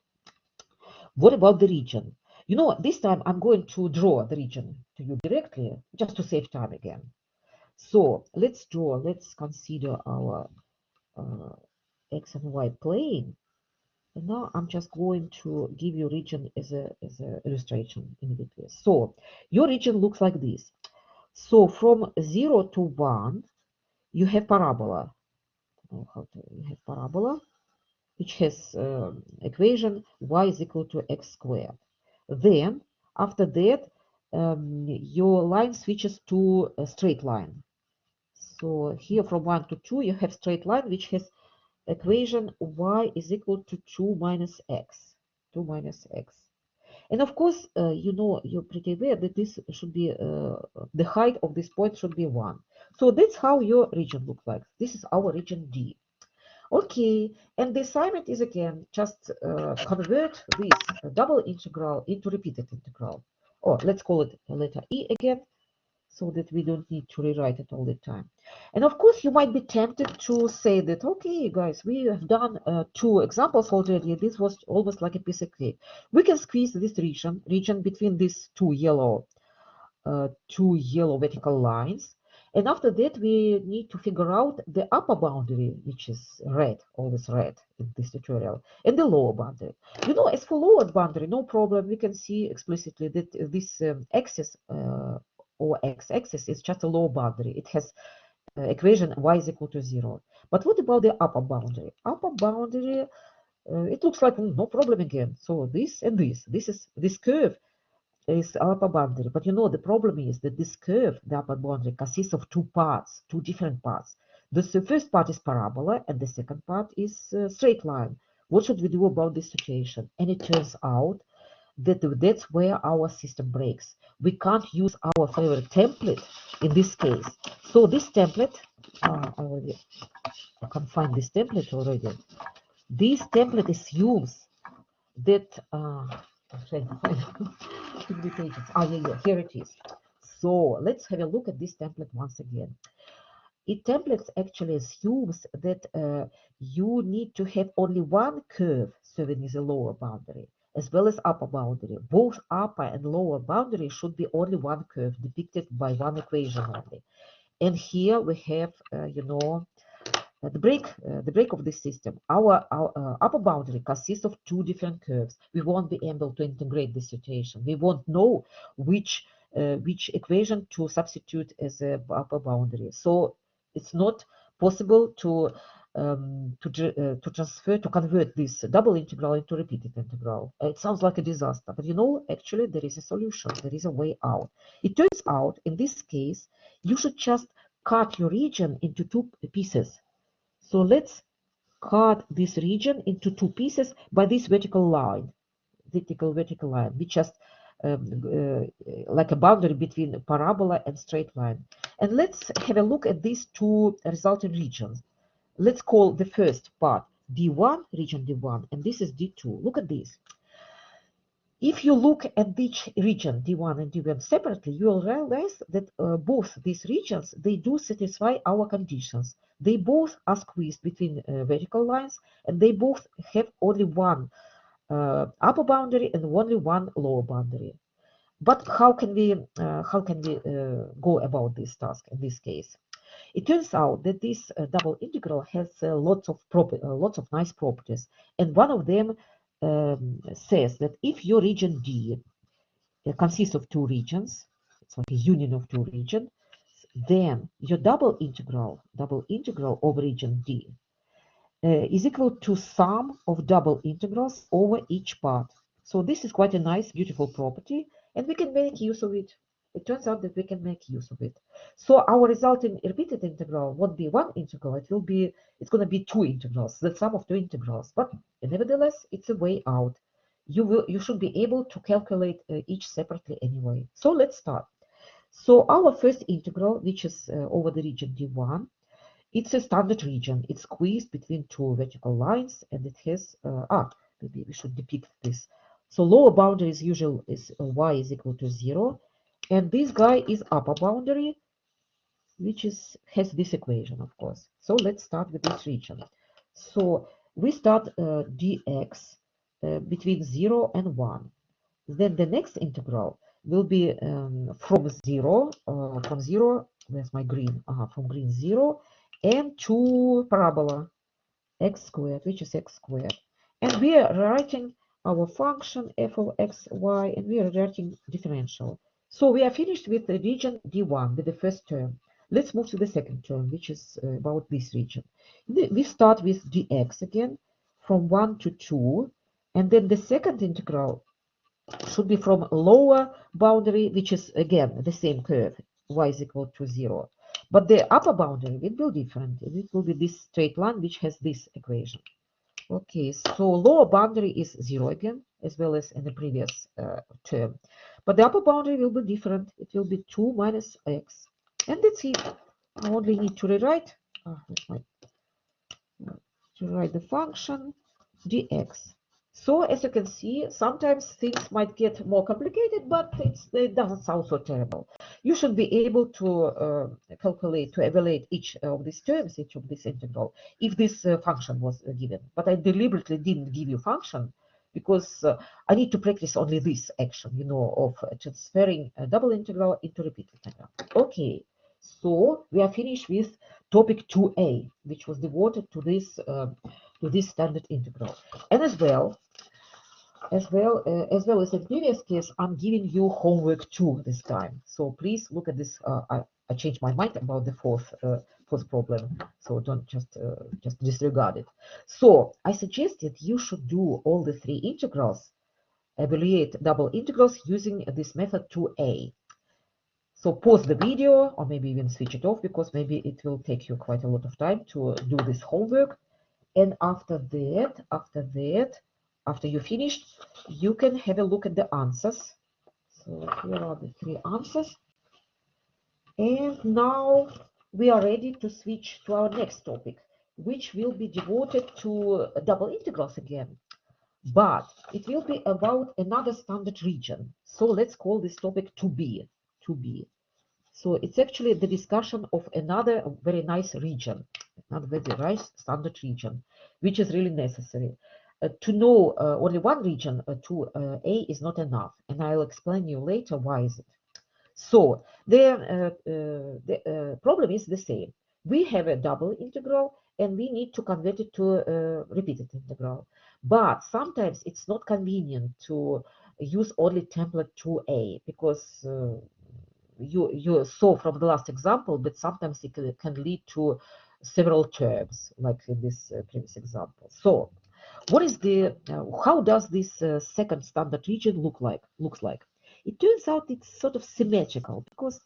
what about the region? You know, this time I'm going to draw the region to you directly, just to save time again. So let's consider our x and y plane. And now I'm just going to give you region as a illustration immediately. So your region looks like this. So from 0 to 1, you have parabola. You have parabola, which has equation y is equal to x squared. Then, after that, your line switches to a straight line. So here from 1 to 2, you have straight line, which has equation y is equal to 2 minus x. 2 minus x. And of course, you know, you're pretty aware that this should be, the height of this point should be 1. So that's how your region looks like. This is our region D. Okay, and the assignment is again, just convert this double integral into repeated integral. Or let's call it letter E again, so that we don't need to rewrite it all the time. And of course, you might be tempted to say that, okay, guys, we have done 2 examples already. This was almost like a piece of cake. We can squeeze this region between these two yellow vertical lines. And after that, we need to figure out the upper boundary, which is red, always red in this tutorial, and the lower boundary. You know, as for lower boundary, no problem. We can see explicitly that this axis or x-axis is just a lower boundary. It has equation y is equal to 0. But what about the upper boundary? Upper boundary, it looks like no problem again. So this and this curve is upper boundary. But you know, the problem is that this curve, the upper boundary, consists of 2 parts, 2 different parts. The first part is parabola, and the second part is straight line. What should we do about this situation? And it turns out that that's where our system breaks. We can't use our favorite template in this case. So this template, I can find this template already. This template assumes that I'm trying to find too many pages. Yeah, here it is. So let's have a look at this template once again. It templates actually assumes that you need to have only one curve serving as a lower boundary, as well as upper boundary. Both upper and lower boundary should be only one curve depicted by one equation only. And here we have, you know, the break of this system. Our upper boundary consists of 2 different curves. We won't be able to integrate this situation. We won't know which equation to substitute as a upper boundary. So it's not possible to convert this double integral into repeated integral. It sounds like a disaster, but you know, actually there is a solution. There is a way out. It turns out, in this case, you should just cut your region into 2 pieces. So let's cut this region into two pieces by this vertical line, vertical line, which just like a boundary between parabola and straight line. And let's have a look at these two resulting regions. Let's call the first part D1, region D1, and this is D2. Look at this. If you look at each region, D1 and D1 separately, you will realize that both these regions, they do satisfy our conditions. They both are squeezed between vertical lines, and they both have only one upper boundary and only one lower boundary. But how can we go about this task in this case? It turns out that this double integral has lots of nice properties, and one of them says that if your region D consists of two regions, it's like a union of two regions, then your double integral over region D is equal to sum of double integrals over each part. So this is quite a nice, beautiful property, and we can make use of it. It turns out that we can make use of it. So our resulting repeated integral won't be one integral, it's going to be two integrals, the sum of two integrals. But nevertheless, it's a way out. You should be able to calculate each separately anyway. So let's start. So our first integral, which is over the region D1, it's a standard region. It's squeezed between two vertical lines, and it has maybe we should depict this. So lower boundary is usual is y is equal to 0, and this guy is upper boundary, which has this equation, of course. So let's start with this region. So we start dx between 0 and 1. Then the next integral will be from 0, where's my green? From green 0 and to parabola x squared, which is x squared. And we are writing our function f of x, y, and we are writing differential. So we are finished with the region D1, with the first term. Let's move to the second term, which is about this region. We start with dx again, from 1 to 2, and then the second integral should be from lower boundary, which is again the same curve, y is equal to 0. But the upper boundary will be different. It will be this straight line, which has this equation. Okay, so lower boundary is 0 again, as well as in the previous term. But the upper boundary will be different. It will be 2 minus x. And that's it. I only need to rewrite, to write the function dx. So as you can see, sometimes things might get more complicated, but it doesn't sound so terrible. You should be able to evaluate each of these terms, each of this integral, if this function was given. But I deliberately didn't give you function because I need to practice only this action, of transferring a double integral into repeated integral. Okay, so we are finished with topic 2a, which was devoted to this standard integral. And as well as in previous case, I'm giving you homework 2 this time. So please look at this. I changed my mind about the fourth problem, so don't just disregard it. So I suggested you should do all the three integrals, evaluate double integrals using this method 2a. So pause the video, or maybe even switch it off, because maybe it will take you quite a lot of time to do this homework. And after you finish, you can have a look at the answers. So here are the three answers. And now we are ready to switch to our next topic, which will be devoted to double integrals again. But it will be about another standard region. So let's call this topic 2b. So it's actually the discussion of another very nice region, another very nice standard region, which is really necessary. To know only one region, 2a is not enough, and I'll explain you later why is it. So the problem is the same. We have a double integral, and we need to convert it to a repeated integral. But sometimes it's not convenient to use only template 2a, because you saw from the last example, but sometimes it can lead to several terms, like in this previous example. So what is how does this second standard region looks like? It turns out it's sort of symmetrical, because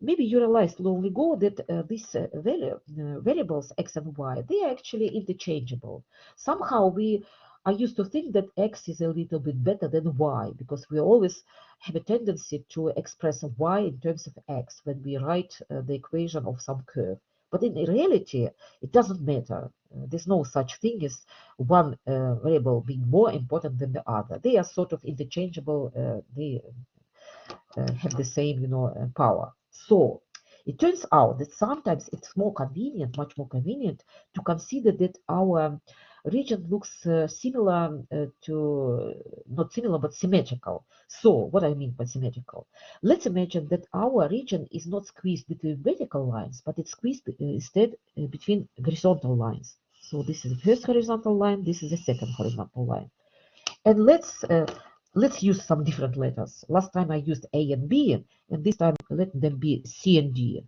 maybe you realized long ago that these variables x and y, they are actually interchangeable. Somehow we are used to think that x is a little bit better than y because we always have a tendency to express y in terms of x when we write the equation of some curve. But in reality, it doesn't matter. There's no such thing as one variable being more important than the other. They are sort of interchangeable. They have the same, power. So it turns out that sometimes it's more convenient, much more convenient, to consider that our region looks similar to, not similar, but symmetrical. So what I mean by symmetrical? Let's imagine that our region is not squeezed between vertical lines, but it's squeezed instead between horizontal lines. So this is the first horizontal line, this is the second horizontal line. And let's use some different letters. Last time I used A and B, and this time let them be C and D,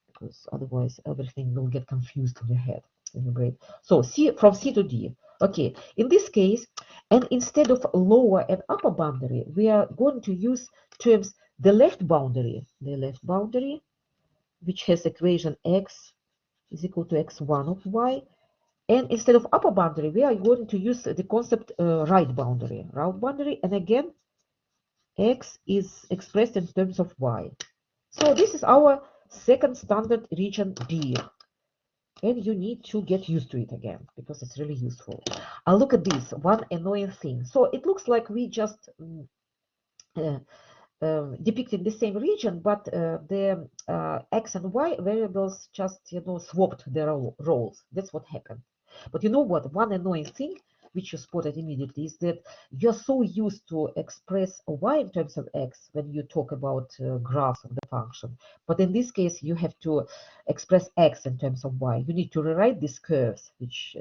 because otherwise everything will get confused in your head, in your brain. So C, from C to D. Okay, in this case, and instead of lower and upper boundary, we are going to use terms the left boundary, which has equation x is equal to x1 of y, and instead of upper boundary, we are going to use the concept right boundary. And again, x is expressed in terms of y. So this is our second standard region D. And you need to get used to it again because it's really useful. Look at this, one annoying thing. So it looks like we just uh, depicting the same region, but the x and y variables just swapped their roles. That's what happened. But you know what? One annoying thing which you spotted immediately is that you're so used to express y in terms of x when you talk about graphs of the function. But in this case, you have to express x in terms of y. You need to rewrite these curves, which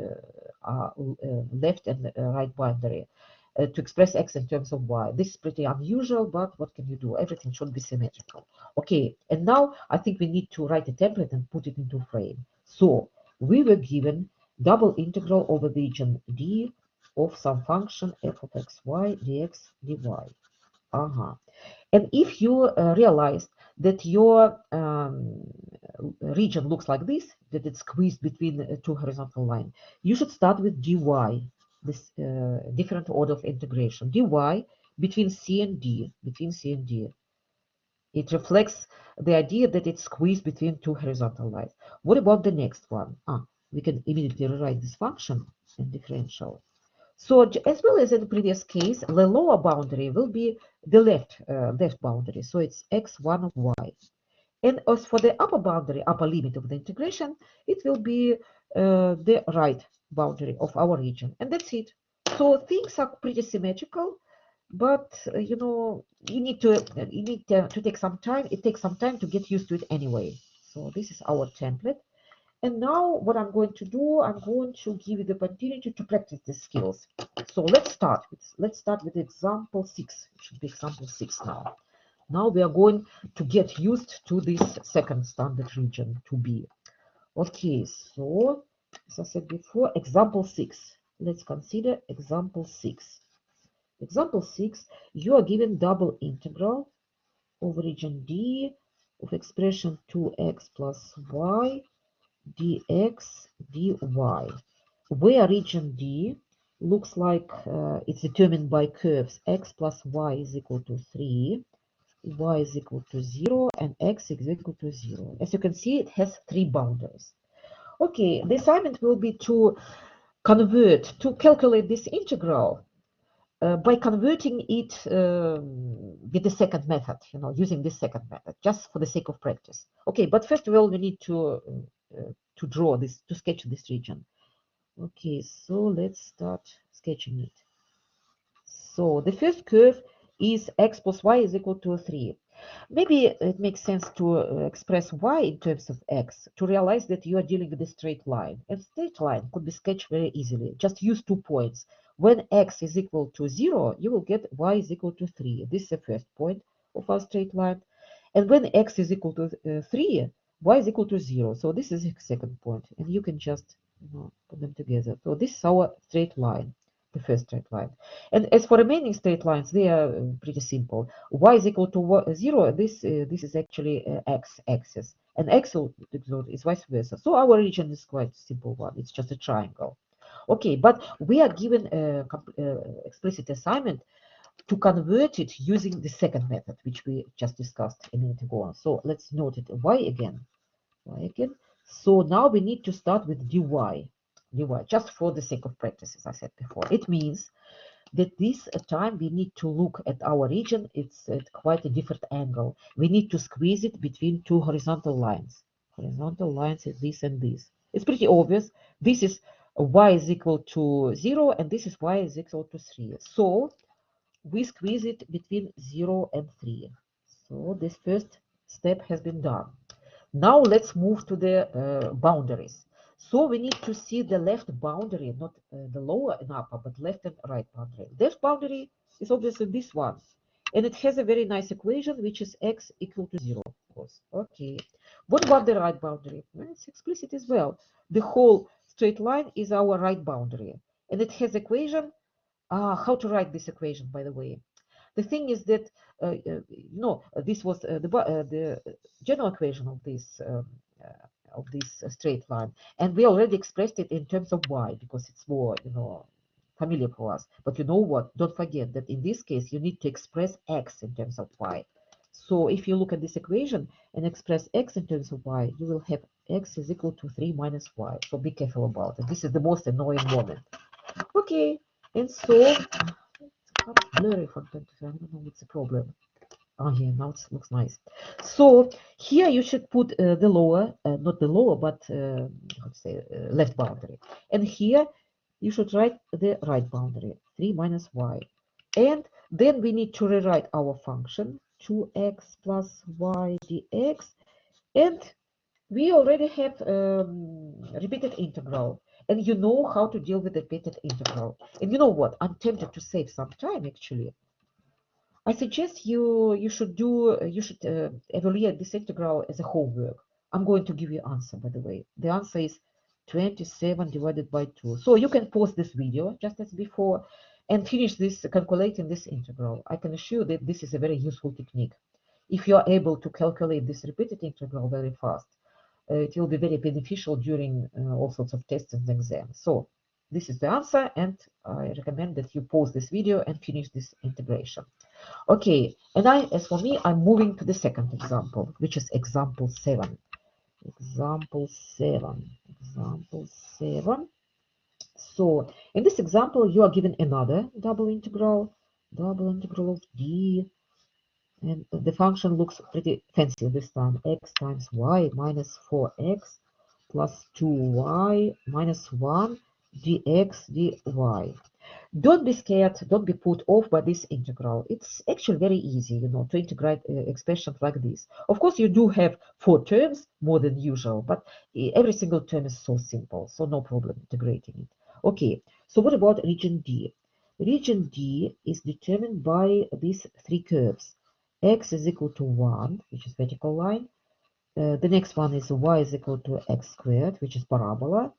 are left and right boundary, to express x in terms of y. This is pretty unusual, but what can you do? Everything should be symmetrical. Okay, and now I think we need to write a template and put it into frame. So we were given double integral over the region D of some function f of xy dx dy. And if you realize that your region looks like this, that it's squeezed between two horizontal lines, you should start with dy, this different order of integration. dy between c and d, It reflects the idea that it's squeezed between two horizontal lines. What about the next one? We can immediately rewrite this function in differential. So as well as in the previous case, the lower boundary will be the left boundary. So it's x1 of y. And as for the upper boundary, upper limit of the integration, it will be the right boundary of our region. And that's it. So things are pretty symmetrical, but you need to take some time. It takes some time to get used to it anyway. So this is our template. And now what I'm going to do, I'm going to give you the opportunity to practice the skills. So let's start with example 6. It should be example 6 now. Now we are going to get used to this second standard region to be. Okay, so as I said before, example 6. Let's consider example 6. Example 6, you are given double integral over region D of expression 2x plus y dx dy, where region D looks like it's determined by curves x plus y is equal to 3, y is equal to 0, and x is equal to 0. As you can see, it has three boundaries. Okay, the assignment will be to calculate this integral by converting it with the second method, using this second method, just for the sake of practice. Okay, but first of all, we need to draw this, to sketch this region. Okay, so let's start sketching it. So the first curve is x plus y is equal to 3. Maybe it makes sense to express y in terms of x to realize that you are dealing with a straight line. And straight line could be sketched very easily. Just use 2 points. When x is equal to 0, you will get y is equal to 3. This is the first point of our straight line. And when x is equal to 3, y is equal to 0. So this is the second point. And you can just put them together. So this is our straight line. the first straight line. And as for remaining straight lines, they are pretty simple. Y is equal to 0. This is actually x-axis, and x is vice versa. So our region is quite simple one. It's just a triangle. Okay, but we are given a explicit assignment to convert it using the second method, which we just discussed a minute ago. So let's note it. Y again. So now we need to start with dy, just for the sake of practice, as I said before. It means that this time we need to look at our region. It's at quite a different angle. We need to squeeze it between two horizontal lines. Horizontal lines is this and this. It's pretty obvious. This is y is equal to 0, and this is y is equal to 3. So we squeeze it between 0 and 3. So this first step has been done. Now let's move to the boundaries. So we need to see the left boundary, not the lower and upper, but left and right boundary. Left boundary is obviously this one. And it has a very nice equation, which is x equal to 0, of course. Okay. What about the right boundary? Well, it's explicit as well. The whole straight line is our right boundary. And it has equation. How to write this equation, by the way? The thing is that, this was the general equation of this straight line, and we already expressed it in terms of y because it's more, familiar for us. But you know what? Don't forget that in this case, you need to express x in terms of y. So if you look at this equation and express x in terms of y, you will have x is equal to 3 minus y. So be careful about it. This is the most annoying moment. Okay, and so blurry from time to time. I don't know what's the problem. Oh yeah, now it looks nice. So here you should put the lower, not the lower, but how to say, left boundary. And here you should write the right boundary, 3 minus y. And then we need to rewrite our function, 2x plus y dx. And we already have repeated integral. And you know how to deal with the repeated integral. And you know what? I'm tempted to save some time, actually. I suggest you should evaluate this integral as a homework. I'm going to give you answer, by the way. The answer is 27 divided by 2. So you can pause this video just as before and finish this calculating this integral. I can assure you that this is a very useful technique. If you are able to calculate this repeated integral very fast, it will be very beneficial during all sorts of tests and exams. So this is the answer, and I recommend that you pause this video and finish this integration. Okay, and as for me, I'm moving to the second example, which is example 7. Example 7. Example 7. So in this example, you are given another double integral of d, and the function looks pretty fancy this time. X times y minus 4x plus 2y minus 1 dx dy. Don't be scared, don't be put off by this integral. It's actually very easy, to integrate expressions like this. Of course, you do have 4 terms, more than usual, but every single term is so simple, so no problem integrating it. Okay, so what about region D? Region D is determined by these 3 curves. X is equal to 1, which is vertical line. The next one is y is equal to x squared, which is parabola.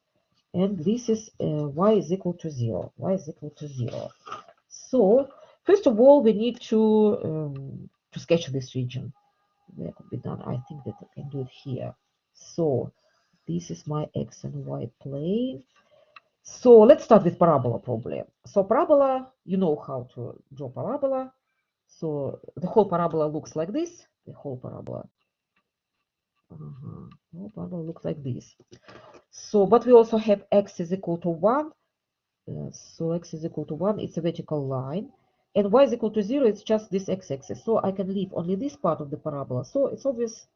And this is y is equal to 0. Y is equal to 0. So first of all, we need to sketch this region. Where could be done? I think that I can do it here. So this is my x and y plane. So let's start with parabola problem. So parabola, you know how to draw parabola. So the whole parabola looks like this. The whole parabola. The whole parabola looks like this. So, but we also have x is equal to 1. So x is equal to 1, it's a vertical line. And y is equal to 0, it's just this x-axis. So I can leave only this part of the parabola. So it's obvious,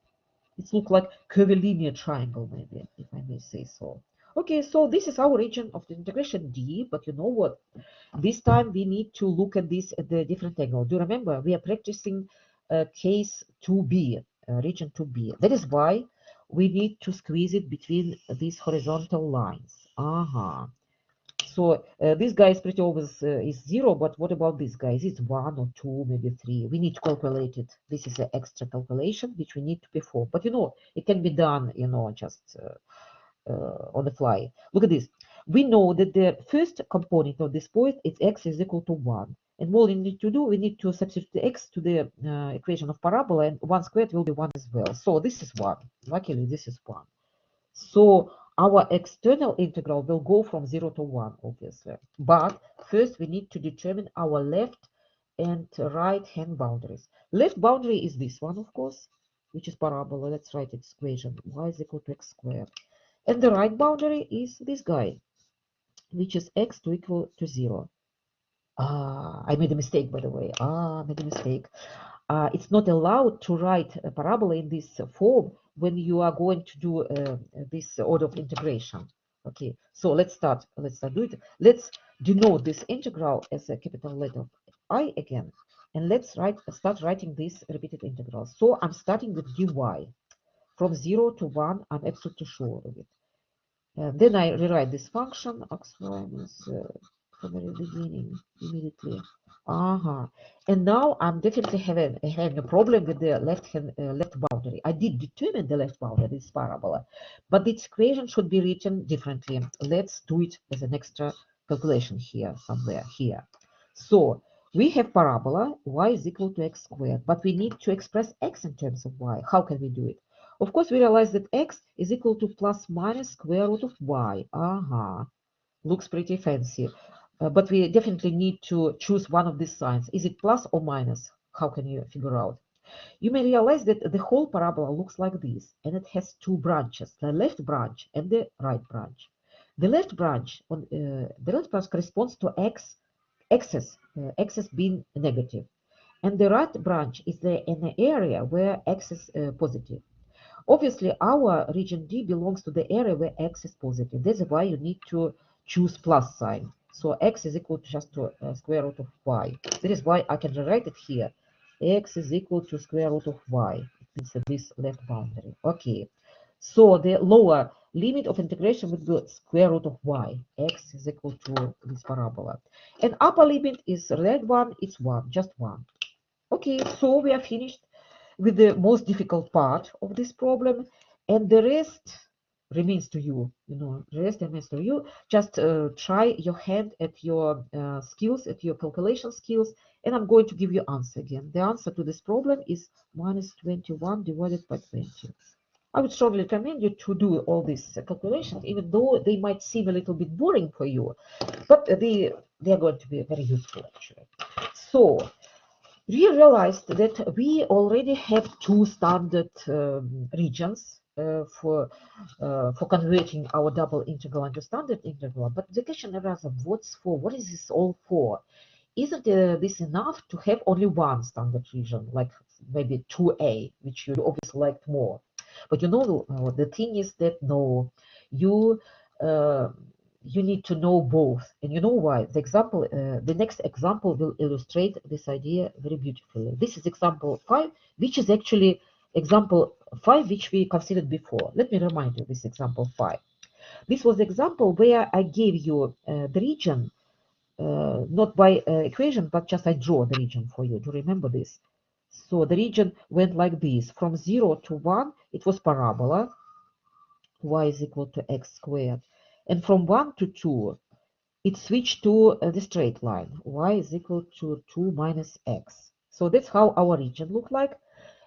it looks like curvilinear triangle, maybe, if I may say so. Okay, so this is our region of the integration D, but you know what? This time we need to look at this at the different angle. Do you remember? We are practicing case 2b, region 2b. That is why we need to squeeze it between these horizontal lines. So this guy is pretty obvious, is 0, but what about this guy? Is it 1 or 2, maybe 3? We need to calculate it. This is an extra calculation which we need to perform. But it can be done, just on the fly. Look at this. we know that the first component of this point is x is equal to 1. And what we need to do, we need to substitute the x to the equation of parabola, and 1 squared will be 1 as well. So this is 1. Luckily, this is 1. So our external integral will go from 0 to 1, obviously. But first, we need to determine our left and right hand boundaries. Left boundary is this one, of course, which is parabola. Let's write its equation. Y is equal to x squared. And the right boundary is this guy, which is x to equal to 0. I made a mistake, by the way. I made a mistake. It's not allowed to write a parabola in this form when you are going to do this order of integration. Okay, so let's start do it. Let's denote this integral as a capital letter I again, and let's start writing this repeated integral. So I'm starting with dy from 0 to 1. I'm absolutely sure of it. Then I rewrite this function x minus from the very beginning immediately. And now I'm definitely having a problem with the left boundary. I did determine the left boundary, this parabola, but this equation should be written differently. Let's do it as an extra calculation here, somewhere here. So we have parabola y is equal to x squared, but we need to express x in terms of y. How can we do it? Of course, we realize that x is equal to plus minus square root of y. Looks pretty fancy. But we definitely need to choose one of these signs. Is it plus or minus? How can you figure out? You may realize that the whole parabola looks like this, and it has two branches, the left branch and the right branch. The left branch corresponds to axis being negative, and the right branch is an area where x is positive. Obviously, our region D belongs to the area where x is positive. That's why you need to choose plus sign. So x is equal to just to square root of y. That is why I can rewrite it here. X is equal to square root of y. It means this left boundary. Okay. So the lower limit of integration would be square root of y. X is equal to this parabola. And upper limit is red one. It's 1, just 1. Okay, so we are finished with the most difficult part of this problem, and the rest remains to you. The rest remains to you. Just try your hand at your skills, at your calculation skills, and I'm going to give you answer again. The answer to this problem is minus 21 divided by 20. I would strongly recommend you to do all these calculations, even though they might seem a little bit boring for you, but they are going to be very useful actually. So we realized that we already have two standard regions for converting our double integral into standard integral. But the question arises, what is this all for? Isn't this enough to have only one standard region, like maybe 2a, which you obviously liked more? But the thing is that no, you uh, you need to know both, and you know why. The next example will illustrate this idea very beautifully. This is example 5, which is actually example 5 which we considered before. Let me remind you this example 5. This was the example where I gave you the region, not by equation, but just I draw the region for you to remember this. So the region went like this: from 0 to 1, it was parabola, y is equal to x squared. And from 1 to 2, it switched to the straight line. Y is equal to 2 minus x. So that's how our region looked like.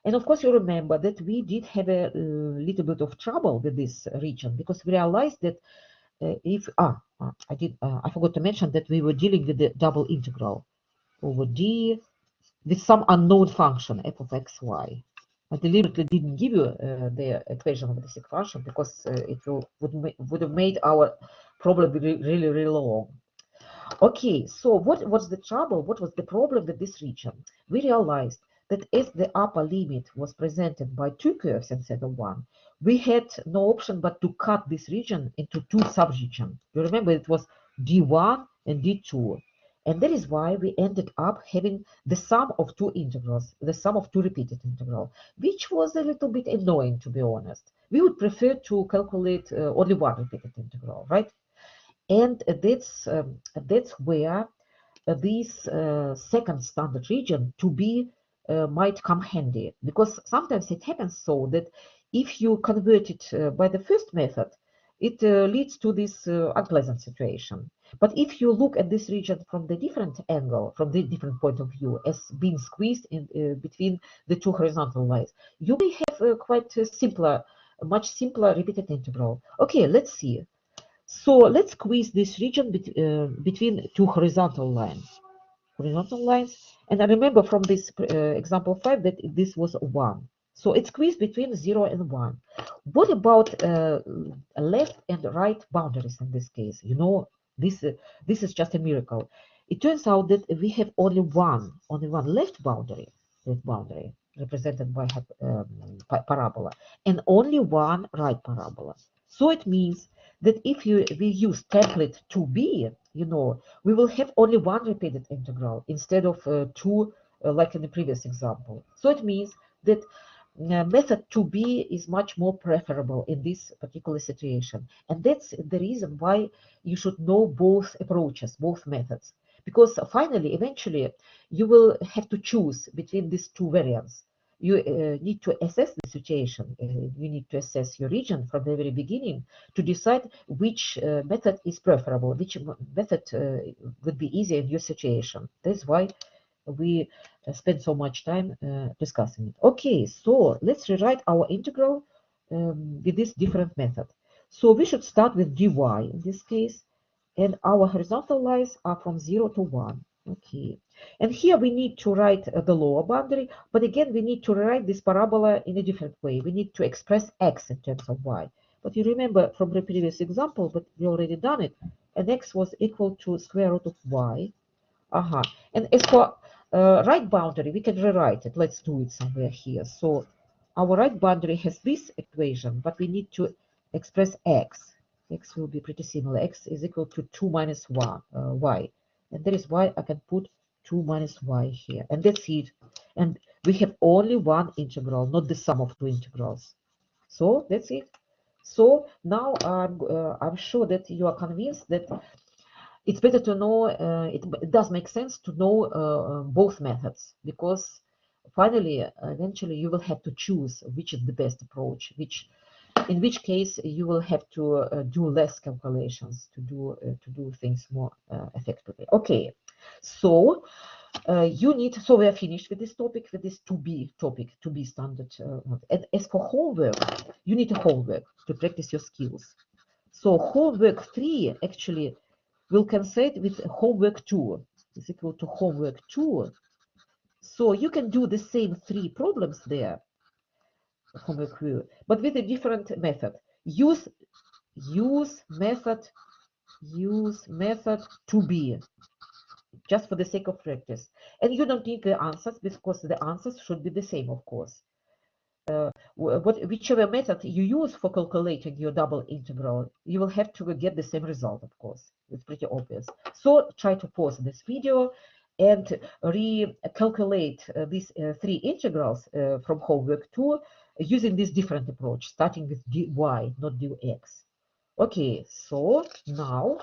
And of course, you remember that we did have a little bit of trouble with this region, because we realized that I forgot to mention that we were dealing with the double integral over d with some unknown function f of x, y. I deliberately didn't give you the equation of this function because would have made our problem really, really long. Okay, so what's the trouble? What was the problem with this region? We realized that as the upper limit was presented by two curves instead of one, we had no option but to cut this region into two subregions. You remember it was D1 and D2. And that is why we ended up having the sum of two integrals, the sum of two repeated integrals, which was a little bit annoying, to be honest. We would prefer to calculate only one repeated integral, right? And that's where this second standard region to be might come handy, because sometimes it happens so that if you convert it by the first method, it leads to this unpleasant situation. But if you look at this region from the different angle, from the different point of view, as being squeezed in between the two horizontal lines, you may have quite simpler, much simpler repeated integral. Okay, let's see. So let's squeeze this region between two horizontal lines. And I remember from this example 5 that this was 1. So it's squeezed between 0 and 1. What about left and right boundaries in this case? You know, this is just a miracle. It turns out that we have only one left boundary represented by parabola, and only one right parabola. So it means that if we use template 2b, you know, we will have only one repeated integral instead of two, like in the previous example. So it means that method 2b is much more preferable in this particular situation. And that's the reason why you should know both approaches, both methods. Because finally, eventually, you will have to choose between these two variants. You need to assess the situation. You need to assess your region from the very beginning to decide which method is preferable, which method would be easier in your situation. That's why we spend so much time discussing it. Okay, so let's rewrite our integral with this different method. So we should start with dy in this case, and our horizontal lines are from 0 to 1. Okay, and here we need to write the lower boundary, but again we need to write this parabola in a different way. We need to express x in terms of y. But you remember from the previous example, but we already done it, and x was equal to square root of y. And as for right boundary, we can rewrite it. Let's do it somewhere here. So our right boundary has this equation, but we need to express x. X will be pretty similar. X is equal to 2 minus 1, y. And that is why I can put 2 minus y here. And that's it. And we have only one integral, not the sum of two integrals. So that's it. So now I'm sure that you are convinced that it's better to know, it does make sense to know both methods, because finally, eventually you will have to choose which is the best approach, in which case you will have to do less calculations to do things more effectively. Okay, so so we are finished with this topic, with this to be standard. And as for homework, you need a homework to practice your skills. So homework 3 actually will cancel with homework 2 is equal to homework 2. So you can do the same 3 problems there, homework 2, but with a different method. Use method 2b, just for the sake of practice. And you don't need the answers, because the answers should be the same, of course. Whichever method you use for calculating your double integral, you will have to get the same result, of course. It's pretty obvious. So try to pause this video and recalculate these 3 integrals from homework 2 using this different approach, starting with dy, not dx. Okay, so now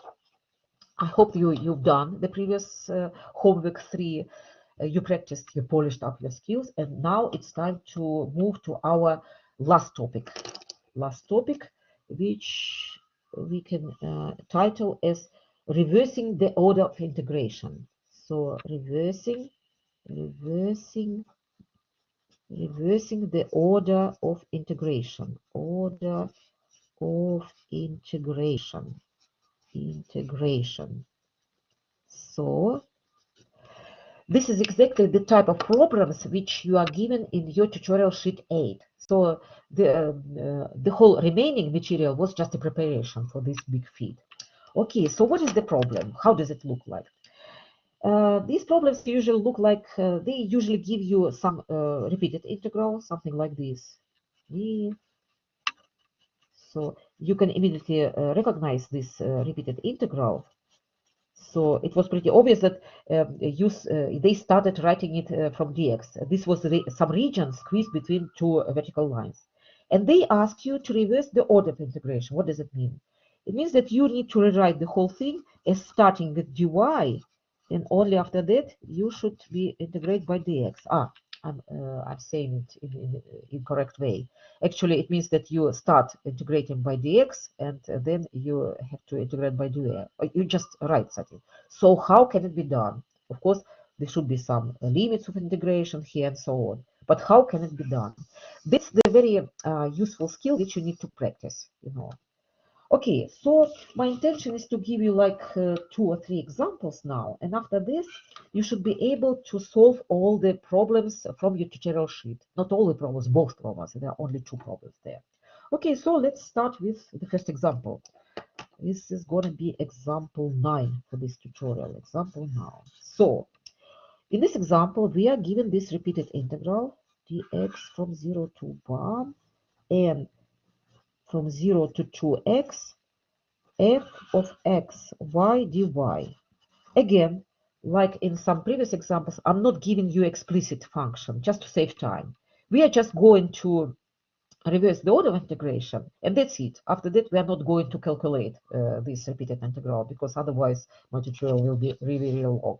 I hope you've done the previous homework 3. You practiced, you polished up your skills, and now it's time to move to our last topic. Which we can title as reversing the order of integration. So reversing the order of integration. Integration. So this is exactly the type of problems which you are given in your tutorial sheet 8. So the whole remaining material was just a preparation for this big feat. Okay, so what is the problem? How does it look like? These problems usually look like, they usually give you some repeated integral, something like this. So you can immediately recognize this repeated integral. So it was pretty obvious that they started writing it from dx. This was some region squeezed between two vertical lines. And they ask you to reverse the order of integration. What does it mean? It means that you need to rewrite the whole thing as starting with dy, and only after that you should be integrated by dx. I'm saying it in correct way. Actually, it means that you start integrating by dx, and then you have to integrate by dy. You just write something. So how can it be done? Of course, there should be some limits of integration here and so on. But how can it be done? That's the very useful skill which you need to practice. Okay, so my intention is to give you like 2 or 3 examples now, and after this, you should be able to solve all the problems from your tutorial sheet. Not all the problems, both problems. There are only 2 problems there. Okay, so let's start with the first example. This is going to be example 9 for this tutorial. Example 9. So, in this example, we are given this repeated integral dx from 0 to 1 and from 0 to 2x f of x y dy. Again, like in some previous examples, I'm not giving you explicit function just to save time. We are just going to reverse the order of integration, and that's it. After that, we are not going to calculate this repeated integral, because otherwise my tutorial will be really, really long.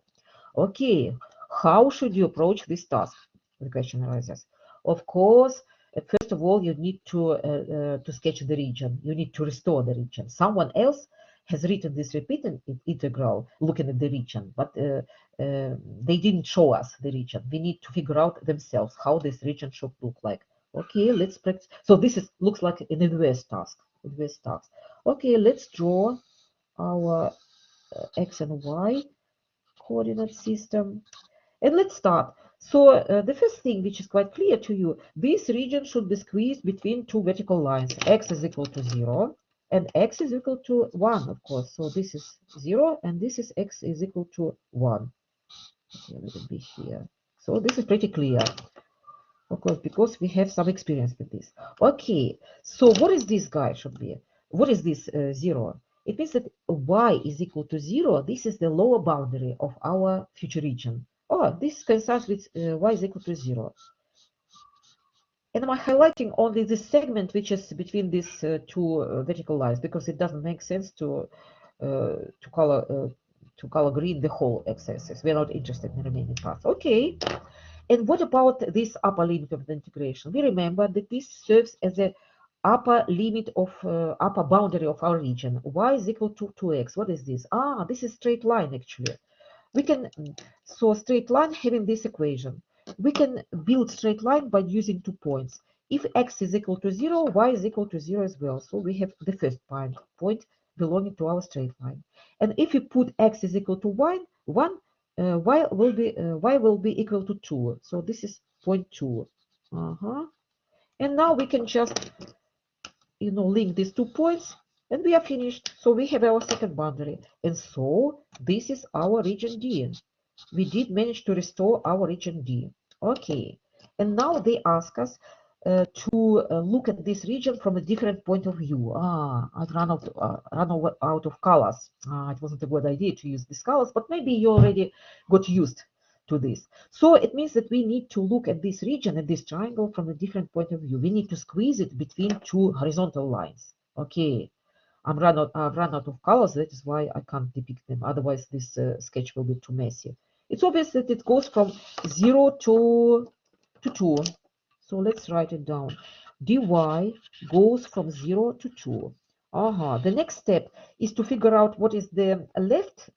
Okay, how should you approach this task? The question arises. Of course, first of all, you need to sketch the region. You need to restore the region. Someone else has written this repeated integral looking at the region, but they didn't show us the region. We need to figure out themselves how this region should look like. Okay, let's practice. So this looks like an inverse task. Inverse task. Okay, let's draw our x and y coordinate system. And let's start. So the first thing which is quite clear to you, this region should be squeezed between 2 vertical lines. X is equal to 0 and x is equal to 1, of course. So this is 0 and this is x is equal to 1. Okay, let it be here. So this is pretty clear, of course, because we have some experience with this. Okay, so what is this guy should be? What is this 0? It means that y is equal to 0. This is the lower boundary of our future region. Oh, this coincides with y is equal to 0. And I'm highlighting only this segment which is between these 2 vertical lines, because it doesn't make sense to color green the whole x-axis. We're not interested in the remaining parts. Okay. And what about this upper limit of the integration? We remember that this serves as a upper limit of upper boundary of our region. Y is equal to 2x. What is this? Ah, this is straight line actually. We can, so straight line having this equation. We can build straight line by using 2 points. If x is equal to 0, y is equal to 0 as well. So we have the first point belonging to our straight line. And if we put x is equal to 1, y will be equal to 2. So this is point 2. And now we can just link these 2 points, and we are finished. So we have our second boundary, and so this is our region D. We did manage to restore our region D. Okay, and now they ask us to look at this region from a different point of view. I've run out of colors. It wasn't a good idea to use these colors, but maybe you already got used to this. So it means that we need to look at this region, at this triangle, from a different point of view. We need to squeeze it between 2 horizontal lines. Okay, I've run out of colors. That is why I can't depict them. Otherwise, this sketch will be too messy. It's obvious that it goes from 0 to 2. So let's write it down. dy goes from 0 to 2. The next step is to figure out what is the left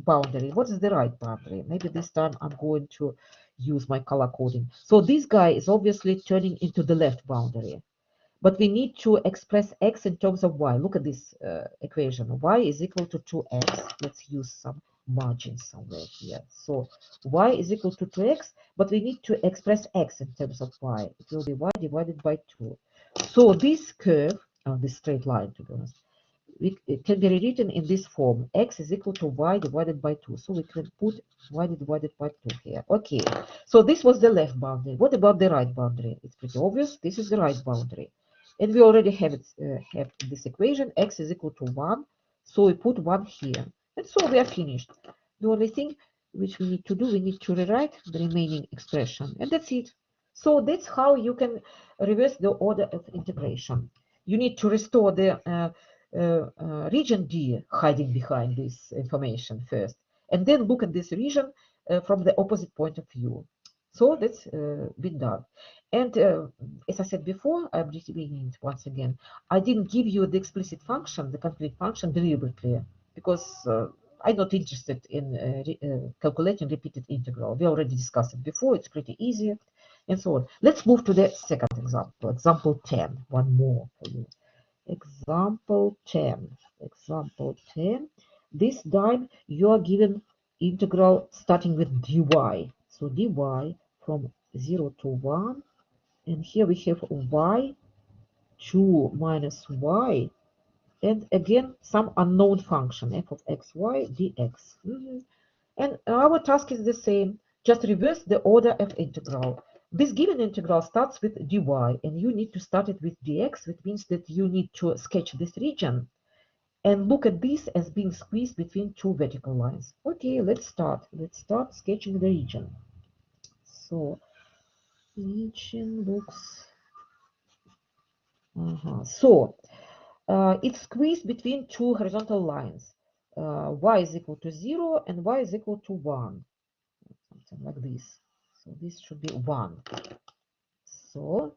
boundary, what is the right boundary. Maybe this time I'm going to use my color coding. So this guy is obviously turning into the left boundary. But we need to express x in terms of y. Look at this equation. Y is equal to 2x. Let's use some margin somewhere here. So y is equal to 2x, but we need to express x in terms of y. It will be y divided by 2. So this curve, this straight line, to be honest, it can be rewritten in this form. X is equal to y divided by 2. So we can put y divided by 2 here. Okay, so this was the left boundary. What about the right boundary? It's pretty obvious. This is the right boundary. And we already have this equation. X is equal to 1. So we put 1 here. And so we are finished. The only thing which we need to do, we need to rewrite the remaining expression. And that's it. So that's how you can reverse the order of integration. You need to restore the region D hiding behind this information first, and then look at this region from the opposite point of view. So that's been done. And as I said before, I'm repeating it once again. I didn't give you the explicit function, the concrete function, deliberately, because I'm not interested in calculating repeated integral. We already discussed it before. It's pretty easy, and so on. Let's move to the second example. Example 10. One more for you. Example 10. Example 10. This time you are given integral starting with dy. So dy from 0 to 1. And here we have y, 2 minus y. And again, some unknown function, f of xy dx. And our task is the same. Just reverse the order of integral. This given integral starts with dy, and you need to start it with dx, which means that you need to sketch this region and look at this as being squeezed between two vertical lines. Okay, let's start. Let's start sketching the region. So, region looks... So, it's squeezed between two horizontal lines. Y is equal to 0 and y is equal to 1. Something like this. So this should be 1. So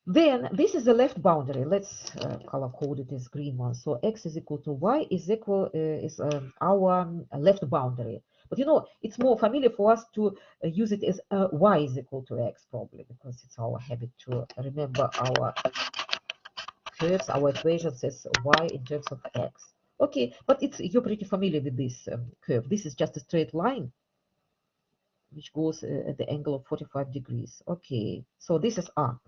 then this is the left boundary. Let's color code it as green one. So x is equal to y is equal is our left boundary. But you know, it's more familiar for us to use it as y is equal to x, probably, because it's our habit to remember our curves, our equations as y in terms of x. Okay, but you're pretty familiar with this curve. This is just a straight line which goes at the angle of 45 degrees. Okay, so this is up.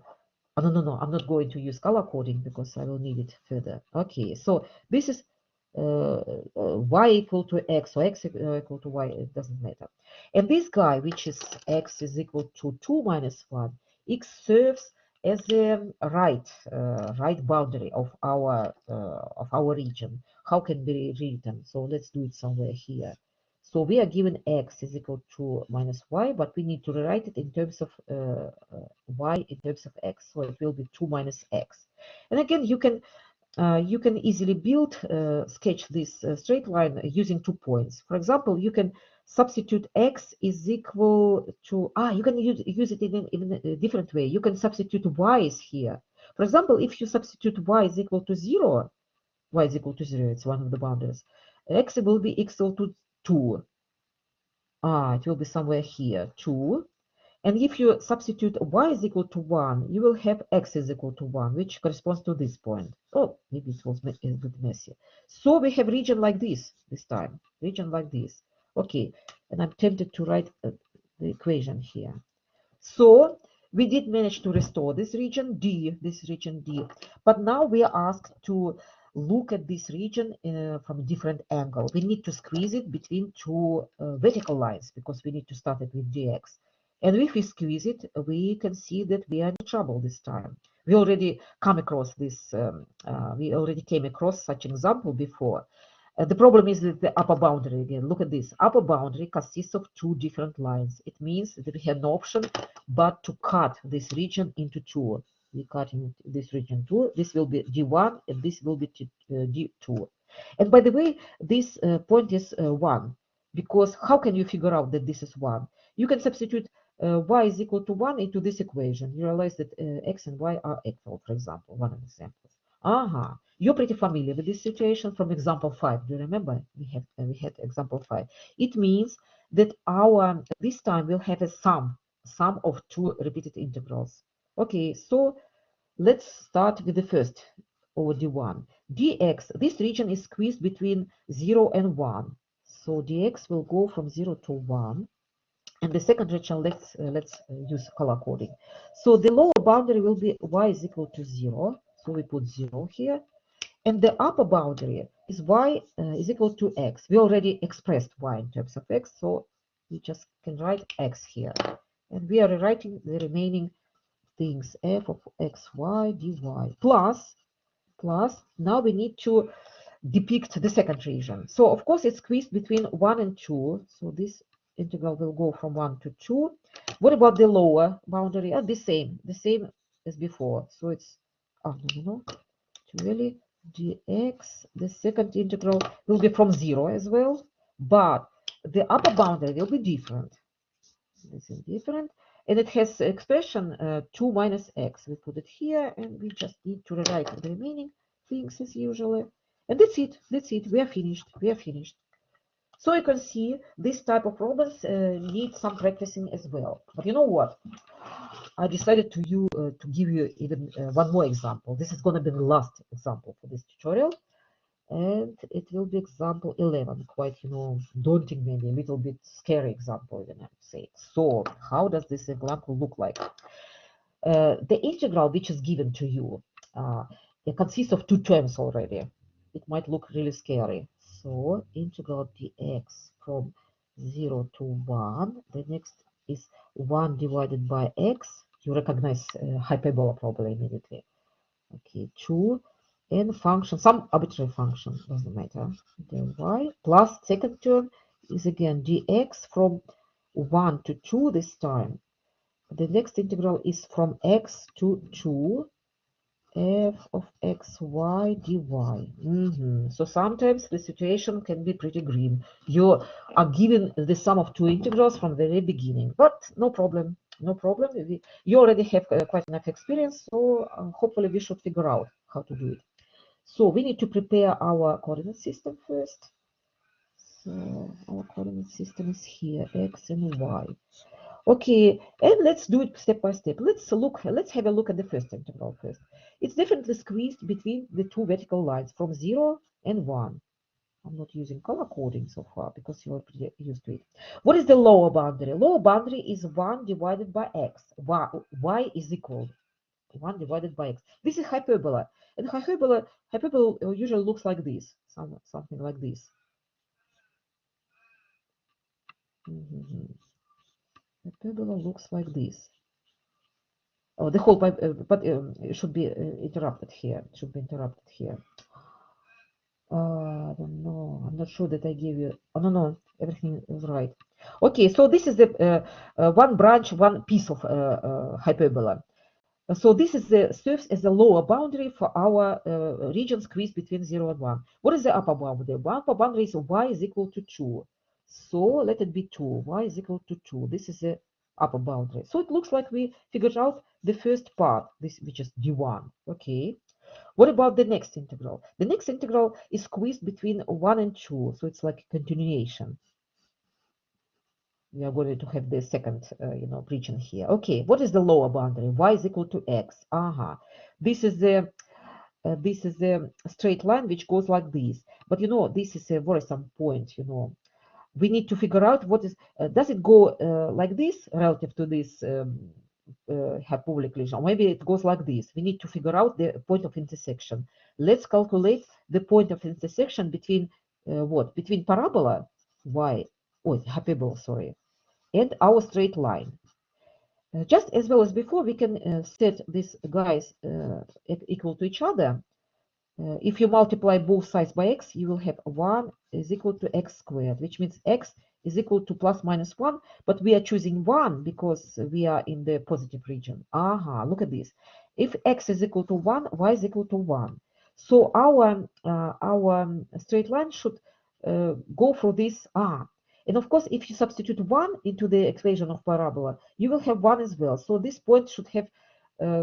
Oh, no, I'm not going to use color coding because I will need it further. Okay, so this is y equal to x, or x equal to y, it doesn't matter. And this guy, which is x is equal to 2 minus 1, x serves as the right boundary of our region. How can be written? So let's do it somewhere here. So we are given x is equal to minus y, but we need to rewrite it in terms of y in terms of x. So it will be 2 minus x. And again, you can easily sketch this straight line using 2 points. For example, you can substitute x is equal to, you can use it in a different way. You can substitute y's here. For example, if you substitute y is equal to 0, it's one of the boundaries, x will be equal to 2. It will be somewhere here, 2. And if you substitute y is equal to 1, you will have x is equal to 1, which corresponds to this point. Oh, maybe it was a bit messy. So we have region like this time, region like this. Okay, and I'm tempted to write the equation here. So we did manage to restore this region D, but now we are asked to look at this region from a different angle. We need to squeeze it between two vertical lines because we need to start it with dx. And if we squeeze it, we can see that we are in trouble this time. We already came across such an example before. The problem is with the upper boundary again. Look at this. Upper boundary consists of two different lines. It means that we have no option but to cut this region into two. We cut this region two. This will be D1 and this will be D2. And by the way, this point is 1, because how can you figure out that this is 1? You can substitute y is equal to 1 into this equation. You realize that x and y are equal, for example, one of the examples. You're pretty familiar with this situation from example 5. Do you remember? We had example 5. It means that this time we'll have a sum of two repeated integrals. Okay, so let's start with the first over d1. dx, this region is squeezed between 0 and 1. So dx will go from 0 to 1. And the second region, let's use color coding. So the lower boundary will be y is equal to 0. So we put 0 here. And the upper boundary is y is equal to x. We already expressed y in terms of x, so we just can write x here. And we are rewriting the remaining things, f of xy dy plus, now we need to depict the second region. So of course it's squeezed between 1 and 2. So this integral will go from 1 to 2. What about the lower boundary? The same as before. So it's, really dx, the second integral will be from 0 as well, but the upper boundary will be different. This is different. And it has expression 2 minus x. We put it here, and we just need to rewrite the remaining things as usually. And that's it. That's it. We are finished. We are finished. So you can see this type of problems need some practicing as well. But you know what? I decided to give you even one more example. This is going to be the last example for this tutorial. And it will be example 11, quite, daunting, maybe a little bit scary example, even I would say. So how does this example look like? The integral which is given to you, it consists of two terms already. It might look really scary. So integral dx from 0 to 1. The next is 1 divided by x. You recognize hyperbola probably immediately. Okay, 2 and function, some arbitrary function, doesn't matter, dy plus second term is again dx from 1 to 2 this time. The next integral is from x to 2 f of xy dy. So sometimes the situation can be pretty grim. You are given the sum of two integrals from the very beginning, but no problem. No problem. You already have quite enough experience, so hopefully we should figure out how to do it. So we need to prepare our coordinate system first. So our coordinate system is here, x and y. Okay, and let's do it step by step. Let's have a look at the first integral first. It's definitely squeezed between the two vertical lines from 0 and 1. I'm not using color coding so far because you're pretty used to it. What is the lower boundary? Lower boundary is 1 divided by x. Y is equal 1 divided by x. This is hyperbola. And hyperbola usually looks like this, something like this. Hyperbola looks like this. Oh, the whole pipe, but it should be interrupted here. It should be interrupted here. I don't know. I'm not sure that I gave you. Oh, no, everything is right. Okay, so this is the one branch, one piece of hyperbola. So this is serves as a lower boundary for our region squeezed between 0 and 1. What is the upper boundary? The upper boundary is y is equal to 2. So let it be 2. Y is equal to 2. This is the upper boundary. So it looks like we figured out the first part, this which is d1. Okay. What about the next integral? The next integral is squeezed between 1 and 2. So it's like a continuation. We are going to have the second, region here. Okay, what is the lower boundary? Y is equal to x. This is the straight line which goes like this. But this is a worrisome point. We need to figure out what is. Does it go like this relative to this hyperbolic region? Or maybe it goes like this. We need to figure out the point of intersection. Let's calculate the point of intersection between what? Between parabola y. Oh, hyperbola. Sorry. And our straight line. Just as well as before, we can set these guys equal to each other. If you multiply both sides by x, you will have 1 is equal to x squared, which means x is equal to plus minus 1, but we are choosing 1 because we are in the positive region. Look at this. If x is equal to 1, y is equal to 1. So our straight line should go through this r. And of course, if you substitute 1 into the equation of parabola, you will have 1 as well. So this point should have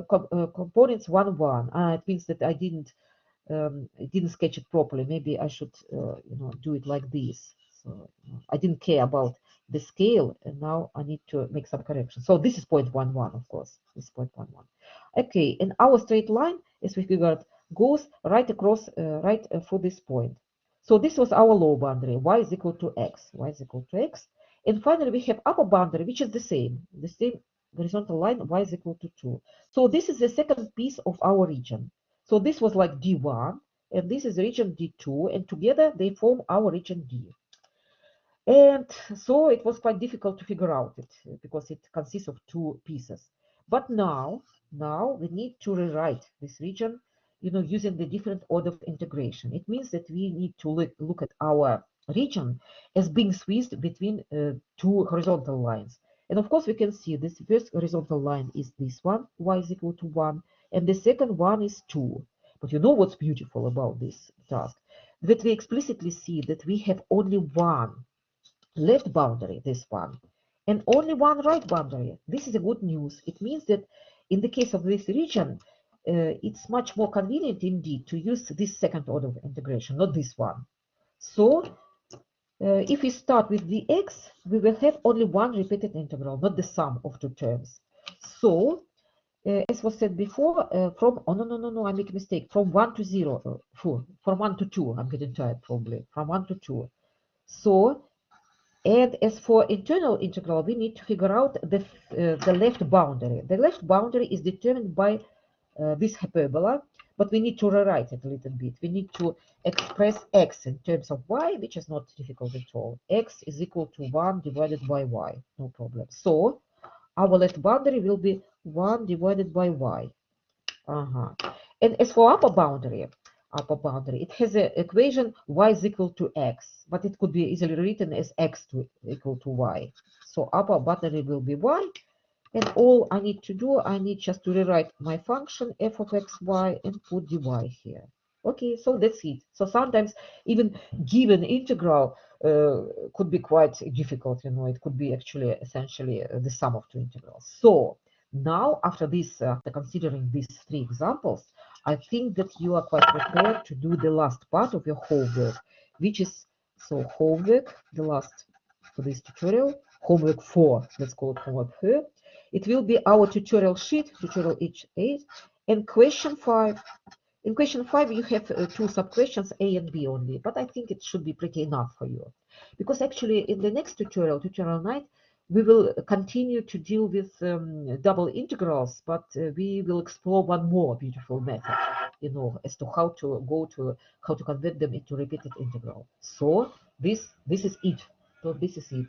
components 1, 1. It means that I didn't sketch it properly. Maybe I should, do it like this. So I didn't care about the scale, and now I need to make some corrections. So this is 0.11, of course. This is 0.11. Okay, and our straight line, as we figured, goes right across, through this point. So this was our lower boundary. Y is equal to x. Y is equal to x. And finally, we have upper boundary, which is the same horizontal line. Y is equal to 2. So this is the second piece of our region. So this was like D1, and this is region D2, and together they form our region D. And so it was quite difficult to figure out it because it consists of two pieces. But now we need to rewrite this region, using the different order of integration. It means that we need to look at our region as being squeezed between two horizontal lines. And of course, we can see this first horizontal line is this one, y is equal to 1, and the second one is 2. But you know what's beautiful about this task? That we explicitly see that we have only one left boundary, this one, and only one right boundary. This is a good news. It means that in the case of this region, it's much more convenient indeed to use this second order of integration, not this one. So if we start with the x, we will have only one repeated integral, not the sum of two terms. So as was said before, no, I make a mistake. From 1 to 0, from 1 to 2, I'm getting tired probably, from 1 to 2. So, and as for internal integral, we need to figure out the left boundary. The left boundary is determined by this hyperbola, but we need to rewrite it a little bit. We need to express x in terms of y, which is not difficult at all. X is equal to 1 divided by y, no problem. So, our left boundary will be 1 divided by y. And as for upper boundary, it has an equation y is equal to x, but it could be easily written as x equal to y. So upper boundary will be y, and all I need to do, I need just to rewrite my function f of xy and put dy here. Okay, so that's it. So sometimes even given integral could be quite difficult, it could be actually essentially the sum of two integrals. So now after this, after considering these three examples, I think that you are quite prepared to do the last part of your homework, which is, so homework, the last for this tutorial, homework 4, let's call it homework 4. It will be our tutorial sheet, Tutorial-8, and question 5. In question 5, you have two sub-questions, A and B only, but I think it should be pretty enough for you. Because actually, in the next tutorial, Tutorial-9, we will continue to deal with double integrals, but we will explore one more beautiful method, as to how to convert them into repeated integral. So this is it. So this is it.